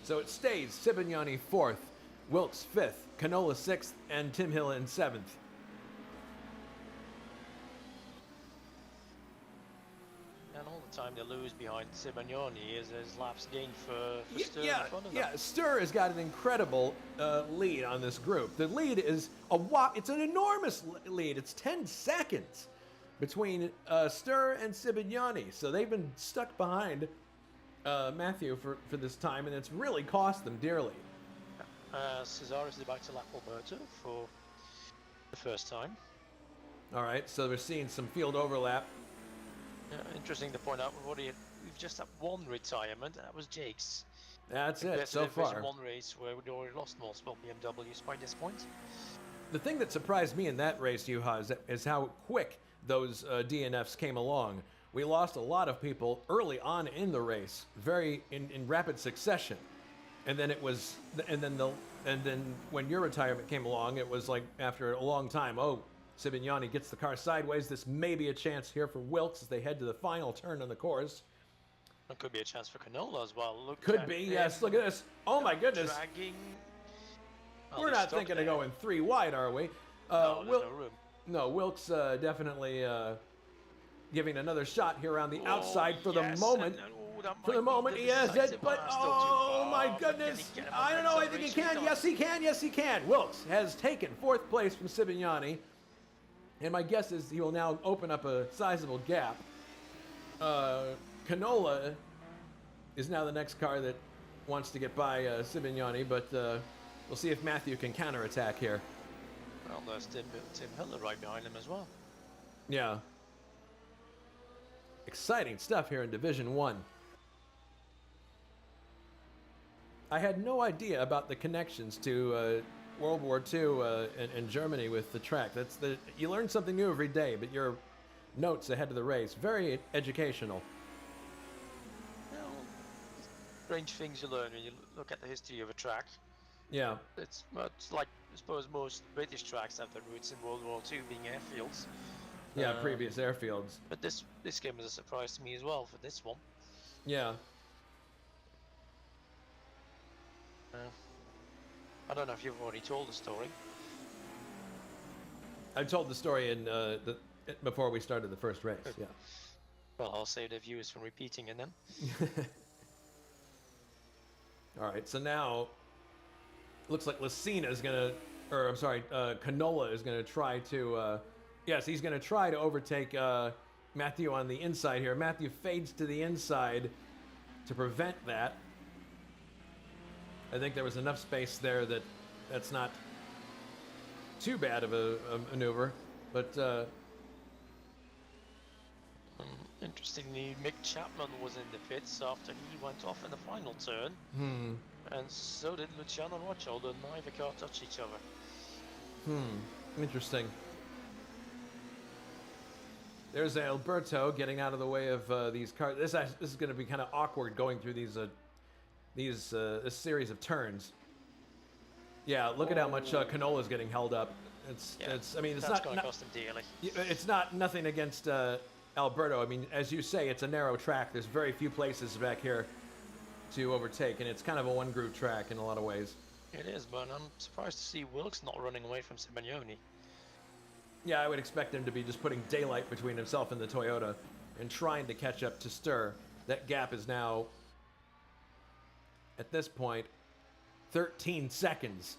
A: So it stays Sibignani 4th, Wilkes 5th, Canola 6th, and Tim Hill in 7th.
C: And all the time they lose behind Sibignani is his laps gained for Stur in front of them.
A: Yeah, Stur has got an incredible lead on this group. The lead is it's an enormous lead. It's 10 seconds between Stur and Sibignani. So they've been stuck behind Matthew for this time, and it's really cost them dearly.
C: Cesaris is about to lap Alberto for the first time.
A: All right, so we're seeing some field overlap.
C: Interesting to point out, we've just had one retirement, and that was Jake's.
A: That's it so far.
C: Division 1 race where we'd already lost multiple BMWs by this point.
A: The thing that surprised me in that race, Juha, is how quick those DNFs came along. We lost a lot of people early on in the race, very in rapid succession, and then when your retirement came along, it was like after a long time. Oh, Sibignani gets the car sideways. This may be a chance here for Wilkes as they head to the final turn on the course.
C: There could be a chance for Canola as well. Look
A: Could
C: at
A: be,
C: him
A: yes. Look at this. Oh my goodness.
C: dragging. Well,
A: We're
C: he's
A: not
C: stuck
A: thinking
C: there.
A: of going 3 wide, are we?
C: No, there's no room.
A: No, Wilkes definitely giving another shot here around the
C: Oh,
A: outside for the
C: yes,
A: moment.
C: that
A: For the
C: might be
A: moment,
C: the
A: he has it,
C: decisive
A: but
C: one. Still too
A: oh
C: far,
A: my
C: but can he
A: goodness!
C: get him
A: I
C: on
A: don't know. I think he
C: acceleration?
A: can. Yes, he can. Yes, he can. Wilkes has taken 4th place from Ibañez, and my guess is he will now open up a sizable gap. Canola is now the next car that wants to get by Ibañez, but we'll see if Matthew can counterattack here.
C: Well, there's Tim Hitler right behind him as well.
A: Yeah. Exciting stuff here in Division 1. I had no idea about the connections to World War II and Germany with the track. You learn something new every day, but your notes ahead of the race, very educational.
C: Well, strange things you learn when you look at the history of a track.
A: Yeah.
C: It's much like, I suppose, most British tracks have their roots in World War II being airfields.
A: Yeah, previous airfields.
C: But this game was a surprise to me as well for this one.
A: Yeah.
C: I don't know if you've already told the story.
A: I told the story in before we started the first race. Yeah.
C: Well, I'll save the viewers from repeating it then.
A: All right. So now, looks like Canola is gonna try to. Yes, he's gonna try to overtake Matthew on the inside here. Matthew fades to the inside to prevent that. I think there was enough space there that's not too bad of a maneuver, but
C: interestingly, Mick Chapman was in the pits after he went off in the final turn, and so did Luciano Rocha, although neither car touched each other.
A: Interesting. There's Alberto getting out of the way of these cars. This is going to be kind of awkward going through this series of turns. Yeah, look at how much Canola's getting held up. It's
C: that's
A: going to
C: cost him dearly.
A: It's nothing against Alberto. I mean, as you say, it's a narrow track. There's very few places back here to overtake, and it's kind of a one-groove track in a lot of ways.
C: It is, but I'm surprised to see Wilkes not running away from Ibañez.
A: Yeah, I would expect him to be just putting daylight between himself and the Toyota and trying to catch up to Stir. That gap is now, at this point, 13 seconds.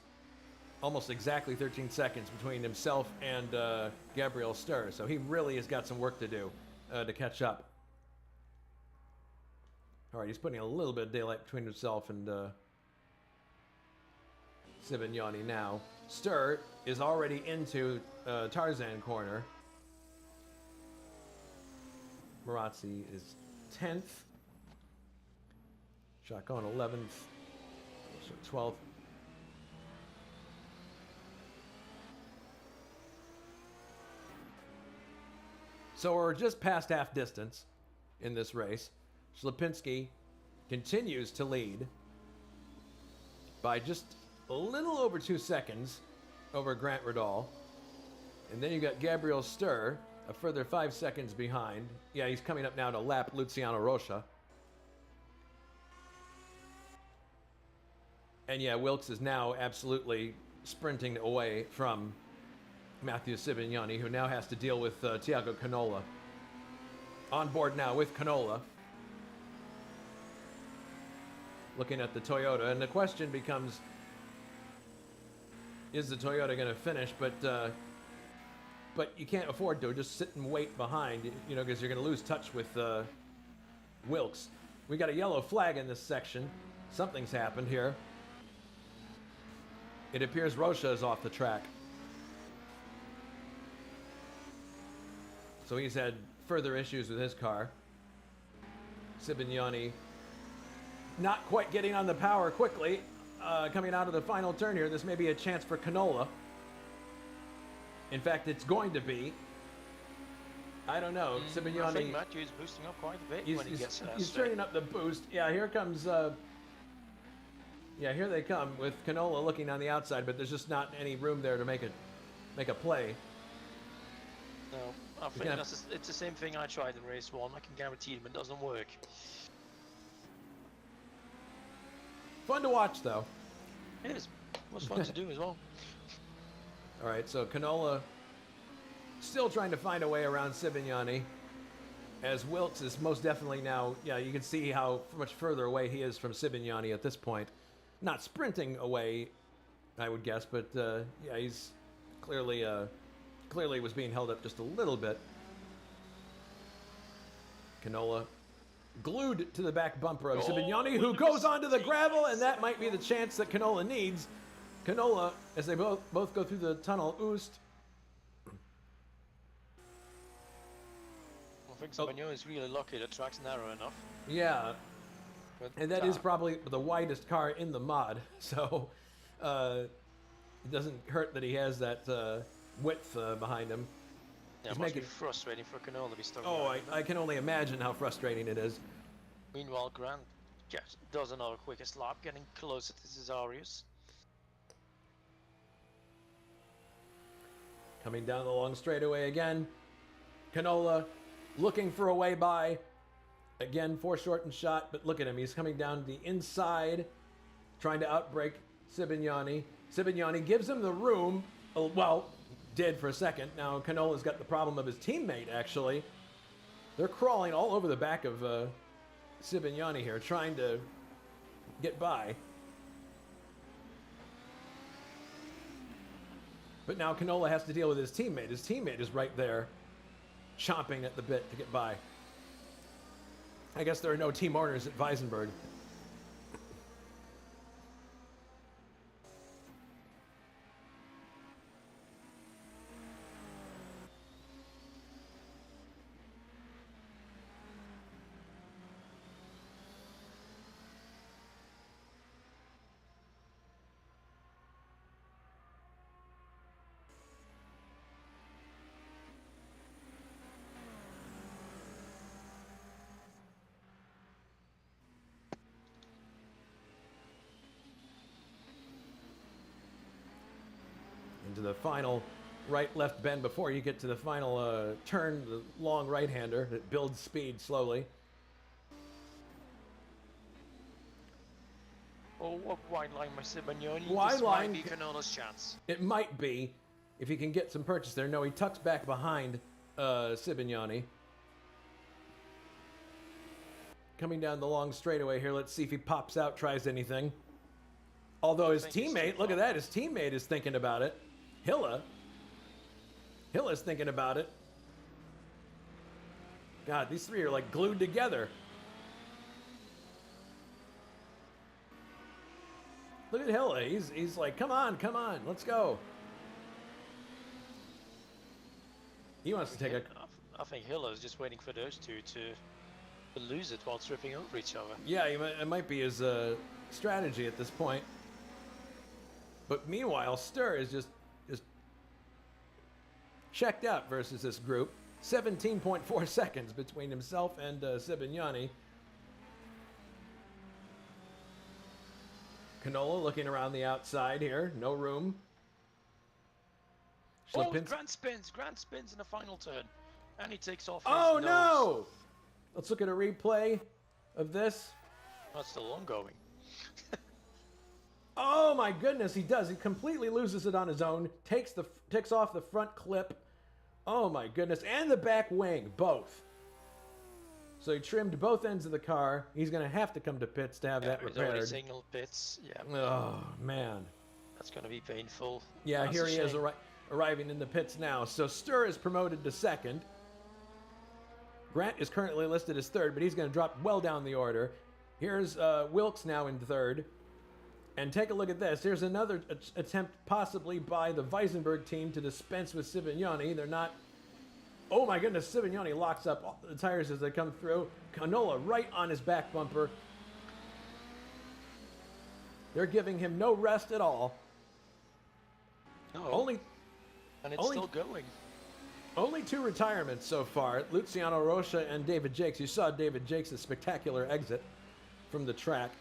A: Almost exactly 13 seconds between himself and Gabriel Stir. So he really has got some work to do to catch up. All right, he's putting a little bit of daylight between himself and Ibañez now. Stir is already into Tarzan corner. Marazzi is 10th. Chacon 11th. 12th. So we're just past half distance in this race. Slipinski continues to lead by just a little over 2 seconds over Grant Riddall. And then you got Gabriel Stir, a further 5 seconds behind. Yeah, he's coming up now to lap Luciano Rocha. And yeah, Wilkes is now absolutely sprinting away from Matthew Ibañez, who now has to deal with Thiago Canola. On board now with Canola. Looking at the Toyota, and the question becomes, is the Toyota going to finish? But you can't afford to just sit and wait behind, because you're going to lose touch with Wilkes. We got a yellow flag in this section. Something's happened here. It appears Rocha is off the track. So he's had further issues with his car. Ibañez not quite getting on the power quickly. Coming out of the final turn here, this may be a chance for Canola. In fact, it's going to be. I don't know. Ibañez.
C: I think Matthew's boosting up quite a bit when he gets
A: He's turning up the boost. Yeah, here comes. Here they come with Canola looking on the outside, but there's just not any room there to make a play.
C: No, I think it's the same thing I tried in race 1. I can guarantee them it doesn't work.
A: Fun to watch, though.
C: It was fun to do as well.
A: All right, so Canola still trying to find a way around Ibañez, as Wilkes is most definitely now, yeah, you can see how much further away he is from Ibañez at this point. Not sprinting away, I would guess, but yeah, he's clearly was being held up just a little bit. Canola glued to the back bumper of Ibañez, who goes onto the gravel, and that might be the chance that Canola needs. Canola, as they both go through the tunnel, Oost.
C: I think Ibañez is really lucky the track's narrow enough.
A: Yeah,
C: But,
A: and that is probably the widest car in the mod, so it doesn't hurt that he has that width behind him.
C: Yeah, it must be frustrating for Canola to be stuck.
A: Oh, I can only imagine how frustrating it is.
C: Meanwhile, Grant just does another quickest lap, getting closer to Cesarius.
A: Coming down the long straightaway again. Canola looking for a way by. Again, foreshortened shot, but look at him. He's coming down the inside, trying to outbrake Ibañez. Ibañez gives him the room. Well, did for a second. Now Canola's got the problem of his teammate, actually. They're crawling all over the back of Ibañez here, trying to get by. But now Canola has to deal with his teammate. His teammate is right there, chomping at the bit to get by. I guess there are no team owners at Weisenberg. Into the final right-left bend before you get to the final turn, the long right-hander that builds speed slowly.
C: Oh, what wide line by Ibañez.
A: Wide
C: This
A: line.
C: might be Canola's chance.
A: It might be, if he can get some purchase there. No, he tucks back behind Ibañez. Coming down the long straightaway here. Let's see if he pops out, tries anything. Although his teammate, look at that, his teammate is thinking about it. Hilla's thinking about it. God, these three are like glued together. Look at Hilla. He's like, come on, let's go. He wants to take a...
C: I think Hilla is just waiting for those two to lose it while tripping over each other.
A: Yeah, it might be his strategy at this point. But meanwhile, Stur is just checked out versus this group. 17.4 seconds between himself and Ibañez. Canola looking around the outside here. No room.
C: Grant spins in the final turn. And he takes off his
A: Oh,
C: nose.
A: no! Let's look at a replay of this.
C: That's still ongoing.
A: Oh my goodness, he does. He completely loses it on his own. Takes off the front clip. Oh my goodness, and the back wing, both. So he trimmed both ends of the car. He's going to have to come to pits to have that
C: He's already
A: repaired.
C: signaled pits. Yeah.
A: Oh man.
C: That's going to be painful.
A: Yeah,
C: That's
A: here
C: a
A: he is
C: shame.
A: arriving in the pits now. So Stur is promoted to second. Grant is currently listed as third, but he's going to drop well down the order. Here's Wilkes now in third. And take a look at this. Here's another attempt possibly by the Weisenberg team to dispense with Ibañez. They're not... Oh my goodness, Ibañez locks up all the tires as they come through. Canola right on his back bumper. They're giving him no rest at all.
C: No. And it's still going.
A: Only two retirements so far. Luciano Rocha and David Jakes. You saw David Jakes' spectacular exit from the track.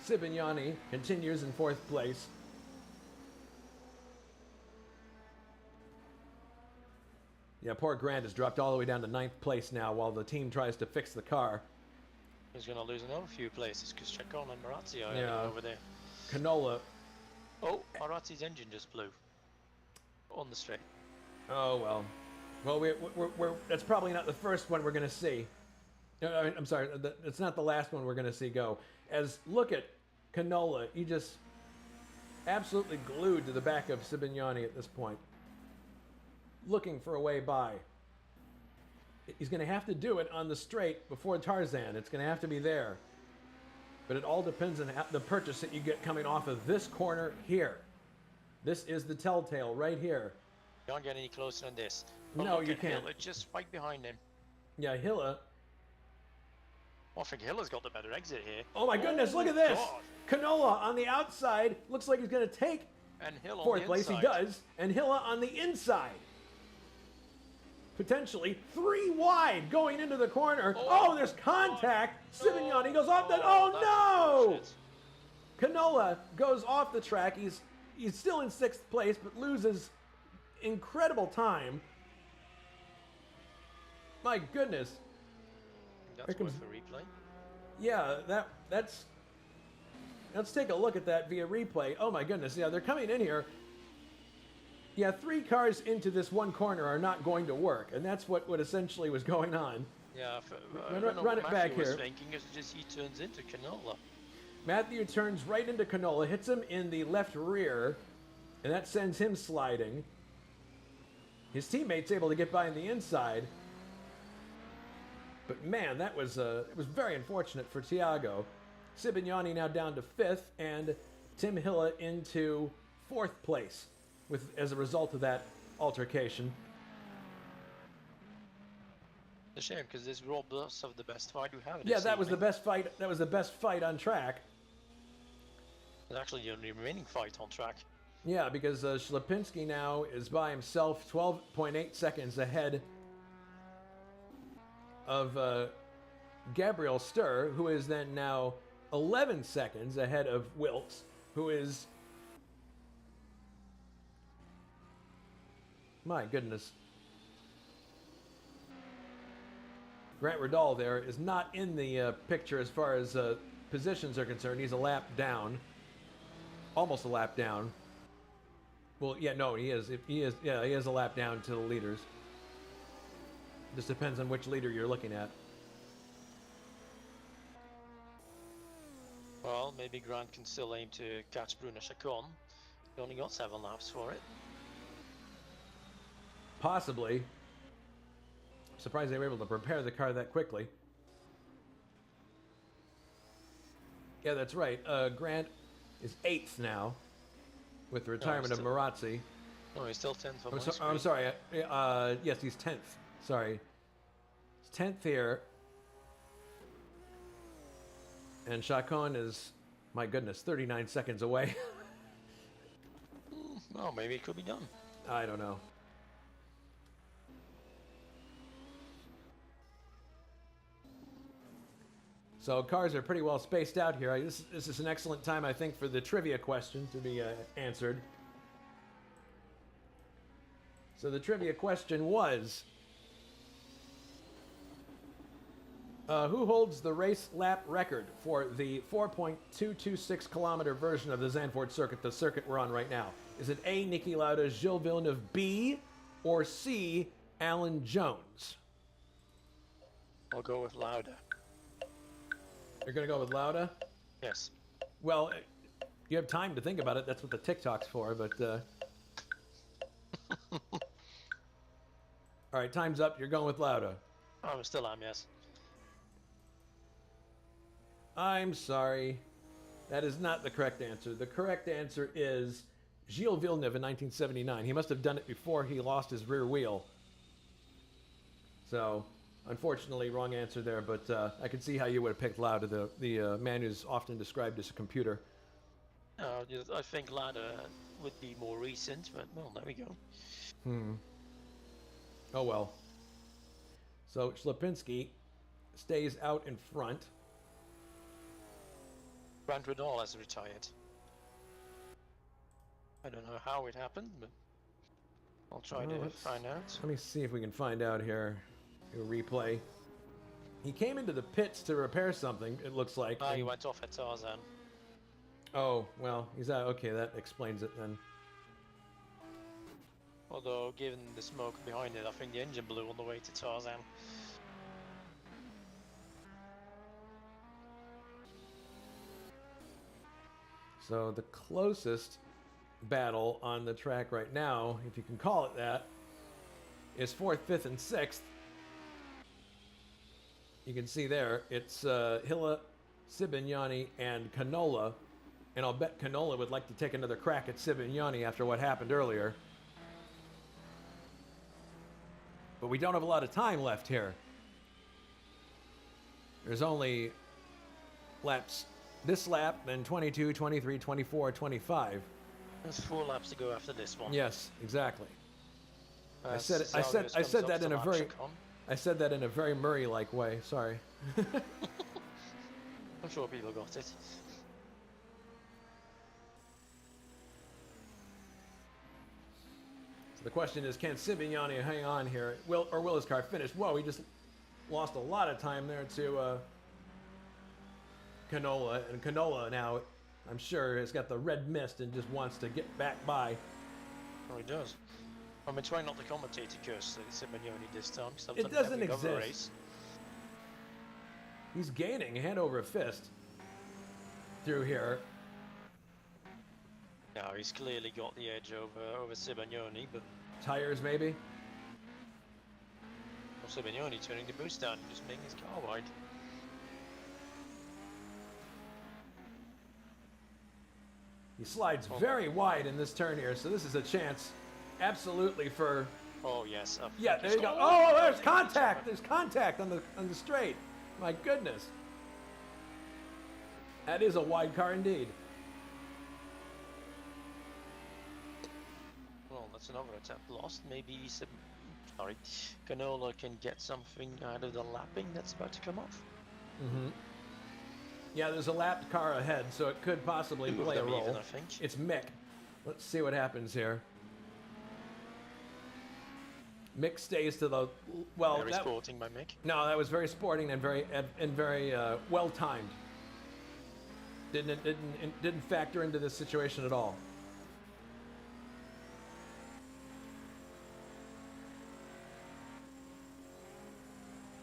A: Ibañez continues in fourth place. Yeah, poor Grant has dropped all the way down to ninth place now while the team tries to fix the car.
C: He's going to lose another few places because Chacon and Marazzi are
A: Yeah.
C: over there.
A: Canola.
C: Oh, Marazzi's engine just blew on the straight.
A: Oh, well. Well, we're that's probably not the first one we're going to see. No, I'm sorry. It's not the last one we're going to see go. As look at Canola. He just absolutely glued to the back of Ibañez at this point. Looking for a way by. He's going to have to do it on the straight before Tarzan. It's going to have to be there. But it all depends on the purchase that you get coming off of this corner here. This is the telltale right here.
C: You can't get any closer than this.
A: No, you can't.
C: Hilla just right behind him.
A: Yeah, Hilla.
C: I think Hilla's got the better exit here.
A: Oh my goodness, look at this.
C: God.
A: Canola on the outside. Looks like he's going to take
C: And Hill on
A: fourth
C: the
A: place.
C: inside.
A: He does. And Hilla on the inside. Potentially 3 wide going into the corner. Oh, there's contact. Ibañez goes off the... Oh, no!
C: Bullshit.
A: Canola goes off the track. He's still in 6th place, but loses incredible time. My goodness.
C: That's
A: Here
C: worth
A: comes-
C: a replay.
A: Yeah, that's... Let's take a look at that via replay. Oh my goodness, yeah, they're coming in here. Yeah, 3 cars into this one corner are not going to work, and that's what essentially was going on.
C: Yeah,
A: Run it back
C: was
A: here.
C: thinking is just he turns into Canola.
A: Matthew turns right into Canola, hits him in the left rear, and that sends him sliding. His teammate's able to get by on the inside. But man, that was it was very unfortunate for Thiago. Ibañez now down to 5th, and Tim Hilla into 4th place as a result of that altercation.
C: It's a shame because this robbed us of the best fight we have.
A: Yeah, that was the best fight. That was the best fight on track.
C: It's actually the only remaining fight on track.
A: Yeah, because Ślepinski now is by himself, 12.8 seconds ahead of Gabriel Sturr, who is then now 11 seconds ahead of Wilkes, who is... My goodness. Grant Riddall there is not in the picture as far as positions are concerned. He's a lap down. Almost a lap down. Well, yeah, no, he is. He is a lap down to the leaders. Just depends on which leader you're looking at.
C: Well, maybe Grant can still aim to catch Bruno Chacon. He only got 7 laps for it.
A: Possibly. Surprised they were able to prepare the car that quickly. Yeah, that's right. Grant is 8th now, with the retirement of Marazzi.
C: No, he's still 10th on my screen.
A: I'm sorry. Yes, he's 10th. Sorry. He's 10th here. And Chacon is, my goodness, 39 seconds away.
C: Well, maybe it could be done.
A: I don't know. So cars are pretty well spaced out here. This is an excellent time, I think, for the trivia question to be answered. So the trivia question was, who holds the race lap record for the 4.226 kilometer version of the Zandvoort circuit, the circuit we're on right now? Is it A, Niki Lauda, Gilles Villeneuve, B, or C, Alan Jones?
C: I'll go with Lauda.
A: You're going to go with Lauda?
C: Yes.
A: Well, you have time to think about it. That's what the TikTok's for, but... All right, time's up. You're going with Lauda.
C: Oh, I still am, yes.
A: I'm sorry. That is not the correct answer. The correct answer is Gilles Villeneuve in 1979. He must have done it before he lost his rear wheel. So, unfortunately, wrong answer there, but I could see how you would have picked Lauda, the man who's often described as a computer.
C: I think Lauda would be more recent, but well, there we go.
A: Oh well. So Ślepinski stays out in front.
C: Grant Riddall has retired. I don't know how it happened, but I'll try to find out.
A: Let me see if we can find out here. A replay. He came into the pits to repair something, it looks like.
C: Ah, he
A: and-
C: went off at Tarzan.
A: Oh, well, he's out. Okay, that explains it then.
C: Although, given the smoke behind it, I think the engine blew on the way to Tarzan.
A: So the closest battle on the track right now, if you can call it that, is 4th, 5th, and 6th. You can see there, it's Hilla, Ibañez, and Canola. And I'll bet Canola would like to take another crack at Ibañez after what happened earlier. But we don't have a lot of time left here. There's only laps, this lap, then 22, 23, 24, 25.
C: There's 4 laps to go after this one.
A: Yes, exactly. I
C: Zalgiris
A: said
C: comes
A: that
C: up
A: in
C: to
A: a very,
C: Chicon.
A: I said that in a very Murray-like way. Sorry.
C: I'm sure people got it.
A: So the question is, can Ibañez hang on here? Will his car finish? Whoa, he just lost a lot of time there to Canola. And Canola now, I'm sure, has got the red mist and just wants to get back by.
C: Oh, he does. I've been trying not to commentate to curse Ibañez this time. Because
A: It doesn't exist.
C: Race.
A: He's gaining hand over fist through here.
C: Now he's clearly got the edge over Ibañez, but
A: Tires, maybe?
C: Ibañez turning the boost down and just making his car wide.
A: He slides very wide in this turn here, so this is a chance absolutely for...
C: Oh yes.
A: Yeah, there you go. Oh, there's contact! There's contact on the straight. My goodness. That is a wide car indeed.
C: Well, that's another attempt lost. Maybe Canola can get something out of the lapping that's about to come off.
A: Mm-hmm. Yeah, there's a lapped car ahead, so it could possibly
C: Two of
A: play a
C: them
A: role.
C: even, I think.
A: It's Mick. Let's see what happens here. Mick stays to the
C: Very sporting by Mick.
A: No, that was very sporting and very well timed. Didn't factor into this situation at all.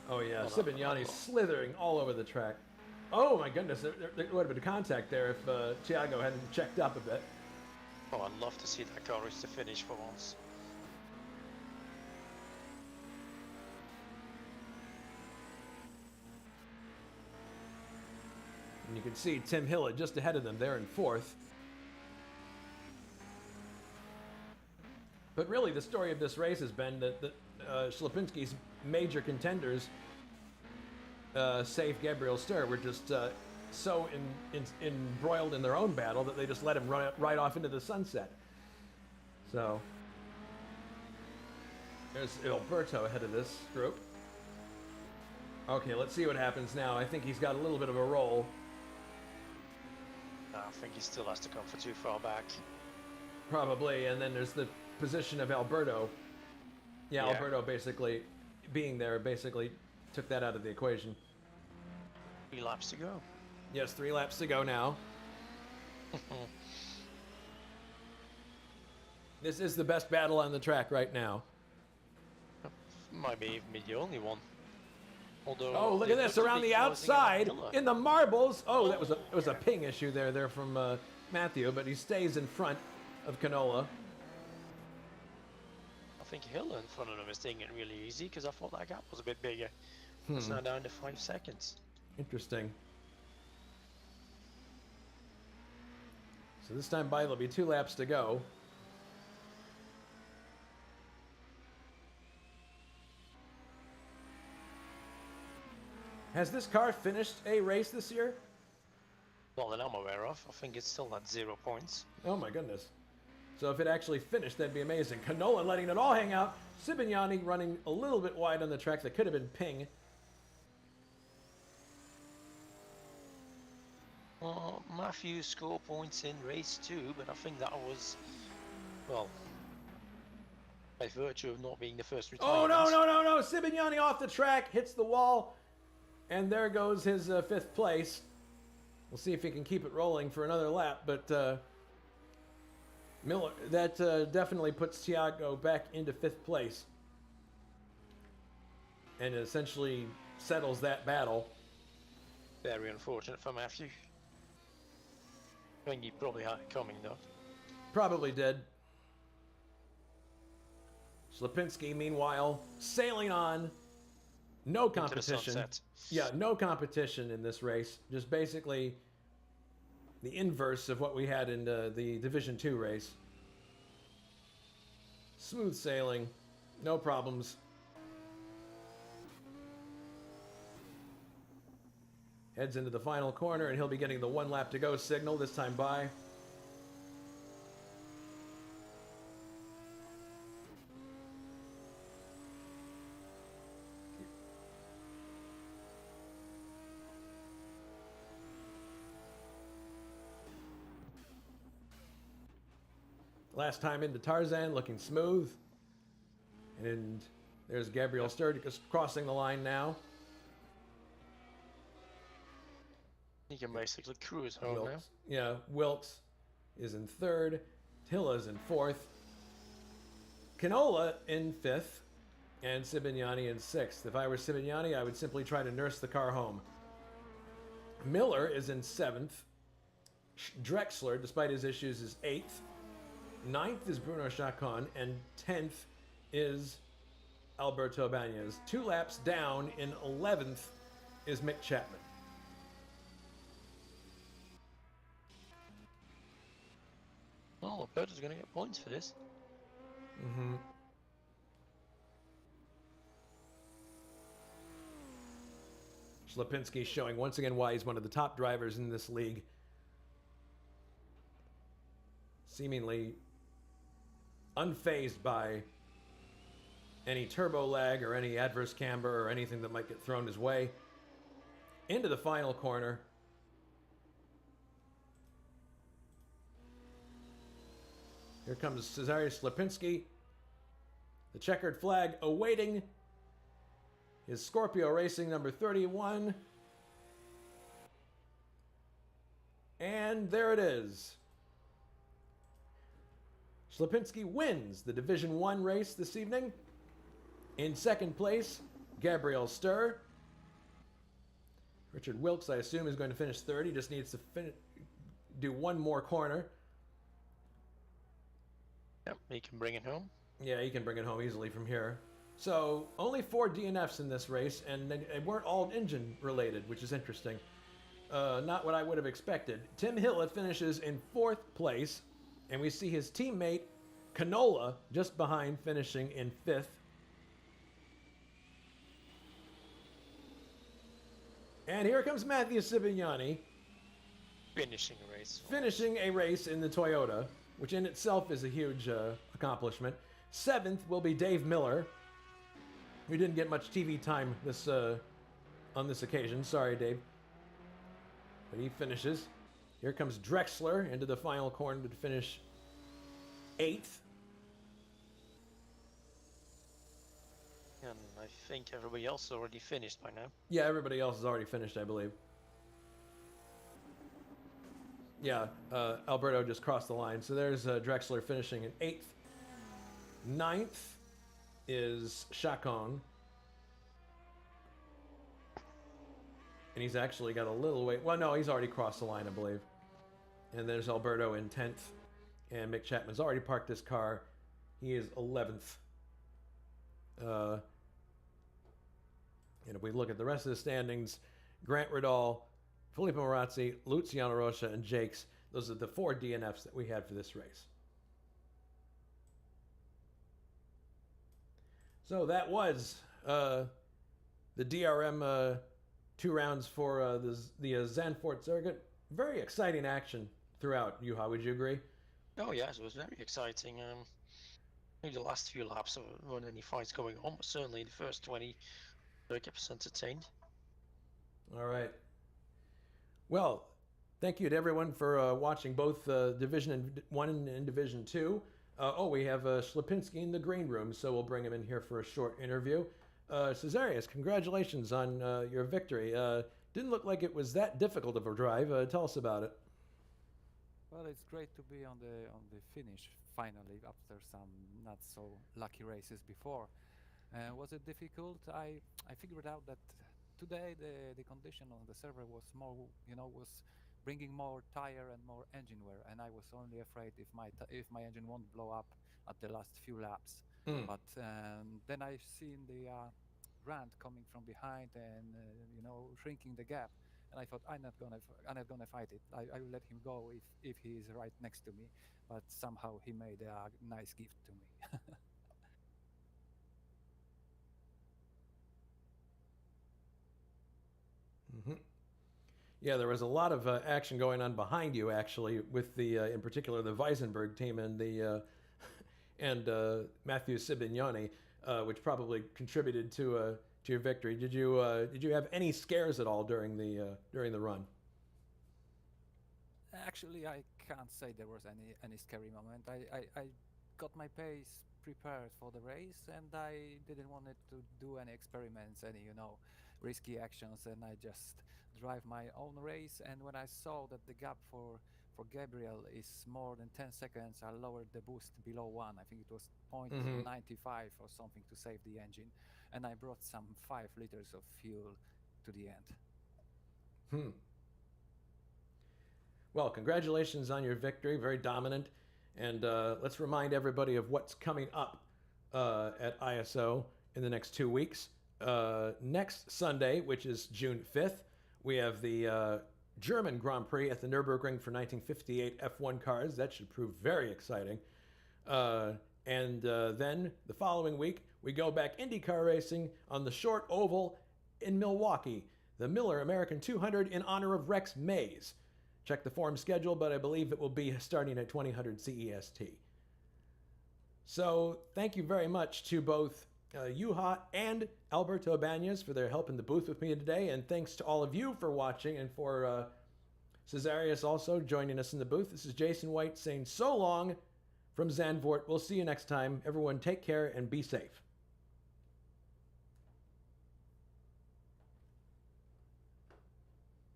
A: Oh yeah, Ibañez slithering all over the track. Oh my goodness, there would have been contact there if Thiago hadn't checked up a bit.
C: Oh, I'd love to see that car reach the finish for once.
A: And you can see Tim Hilla just ahead of them there in 4th. But really, the story of this race has been that Ślepinski's major contenders, save Gabriel Sturr, were just so embroiled in their own battle that they just let him run right off into the sunset. So there's Alberto ahead of this group. Okay, let's see what happens now. I think he's got a little bit of a roll.
C: I think he still has to come for too far back.
A: Probably, and then there's the position of Alberto. Yeah, Alberto basically being there basically took that out of the equation.
C: 3 laps to go.
A: Yes, 3 laps to go now. This is the best battle on the track right now.
C: Might be even be the only one. Although,
A: Oh, look at this around the outside in the marbles. Oh, that was a ping issue there from Matthew, but he stays in front of Canola.
C: I think Hill in front of him is taking it really easy because I thought that gap was a bit bigger. It's now down to 5 seconds.
A: Interesting. So this time by there'll be 2 laps to go. Has this car finished a race this year?
C: Not that I'm aware of. I think it's still at 0 points.
A: Oh my goodness. So if it actually finished, that'd be amazing. Canola letting it all hang out. Ibañez running a little bit wide on the track. That could have been ping.
C: Matthew scored points in race 2, but I think that was, well, by virtue of not being the first
A: Oh
C: retirement.
A: no! Ibañez off the track, hits the wall. And there goes his 5th place. We'll see if he can keep it rolling for another lap, but Miller, that definitely puts Thiago back into 5th place. And it essentially settles that battle.
C: Very unfortunate for Matthew. I think he probably had it coming though.
A: Probably did. Slipinski, meanwhile, sailing on. No
C: Into the
A: competition.
C: sunset.
A: Yeah, no competition in this race. Just basically the inverse of what we had in the Division 2 race. Smooth sailing. No problems. Heads into the final corner, and he'll be getting the 1 lap to go signal this time by. Last time into Tarzan, looking smooth. And there's Gabriel Sturd crossing the line now.
C: He can basically cruise home now.
A: Yeah, Wilkes is in 3rd. Tilla's in 4th. Canola in 5th. And Sibignani in 6th. If I were Sibignani, I would simply try to nurse the car home. Miller is in 7th. Drexler, despite his issues, is 8th. 9th is Bruno Chacon, and 10th is Alberto Ibañez. 2 laps down in 11th is Mick Chapman.
C: Oh, Alberto's going to get points for this.
A: Mm-hmm. Slipinski showing once again why he's one of the top drivers in this league. Seemingly unfazed by any turbo lag or any adverse camber or anything that might get thrown his way. Into the final corner. Here comes Cezary Slipinski. The checkered flag awaiting his Scorpio Racing number 31. And there it is. Slipinski wins the Division 1 race this evening. In 2nd place, Gabriel Sturr. Richard Wilkes, I assume, is going to finish 3rd. He just needs to do 1 more corner.
C: Yep, he can bring it home.
A: Yeah, he can bring it home easily from here. So, only 4 DNFs in this race, and they weren't all engine related, which is interesting. Not what I would have expected. Tim Hillett finishes in 4th place. And we see his teammate, Canola, just behind, finishing in 5th. And here comes Matthew Sibignani.
C: Finishing a race.
A: Finishing a race in the Toyota, which in itself is a huge accomplishment. 7th will be Dave Miller, who didn't get much TV time on this occasion. Sorry, Dave. But he finishes. Here comes Drexler into the final corner to finish 8th.
C: And I think everybody else already finished by now.
A: Yeah, everybody else has already finished, I believe. Yeah, Alberto just crossed the line. So there's Drexler finishing in 8th. 9th is Chacon. And he's actually got a little way. Well, no, he's already crossed the line, I believe. And there's Alberto in 10th. And Mick Chapman's already parked his car. He is 11th. And if we look at the rest of the standings, Grant Riddall, Filippo Marazzi, Luciano Rocha, and Jakes, those are the 4 DNFs that we had for this race. So that was the DRM 2 rounds for the Zandvoort circuit. Very exciting action throughout. Juha, would you agree?
C: Oh yes, it was very exciting. Maybe the last few laps weren't any fights going on, but certainly the first 20 kept us entertained.
A: All right. Well, thank you to everyone for watching both Division 1 and Division 2. We have Slipinski in the green room, so we'll bring him in here for a short interview. Caesarius, congratulations on your victory. Didn't look like it was that difficult of a drive. Tell us about it.
D: Well, it's great to be on the finish finally after some not so lucky races before. Was it difficult? I figured out that today the condition on the server was more, was bringing more tire and more engine wear, and I was only afraid if my engine won't blow up at the last few laps.
A: Mm.
D: But then I seen the Grant coming from behind and shrinking the gap, and I thought I'm not gonna fight it. I will let him go if he is right next to me. But somehow he made a nice gift to me.
A: Mm-hmm. Yeah, there was a lot of action going on behind you, actually, with the, in particular, the Weisenberg team and the and Matthew Sibignoni, which probably contributed to your victory. Did you have any scares at all during the run?
D: Actually, I can't say there was any scary moment. I got my pace prepared for the race, and I didn't want it to do any experiments, any risky actions, and I just drive my own race. And when I saw that the gap for Gabriel is more than 10 seconds, I lowered the boost below 1. I think it was 0.95 or something to save the engine, and I brought some 5 liters of fuel to the end.
A: Hmm. Well, congratulations on your victory. Very dominant. And let's remind everybody of what's coming up at ISO in the next 2 weeks. Next Sunday, which is June 5th, we have the German Grand Prix at the Nürburgring for 1958 F1 cars. That should prove very exciting. And then the following week, we go back IndyCar racing on the short oval in Milwaukee, the Miller American 200 in honor of Rex Mays. Check the forum schedule, but I believe it will be starting at 2000 CEST. So thank you very much to both Juha and Alberto Ibañez for their help in the booth with me today, and thanks to all of you for watching, and for Caesarius also joining us in the booth. This is Jason White saying so long from Zandvoort. We'll see you next time. Everyone take care and be safe.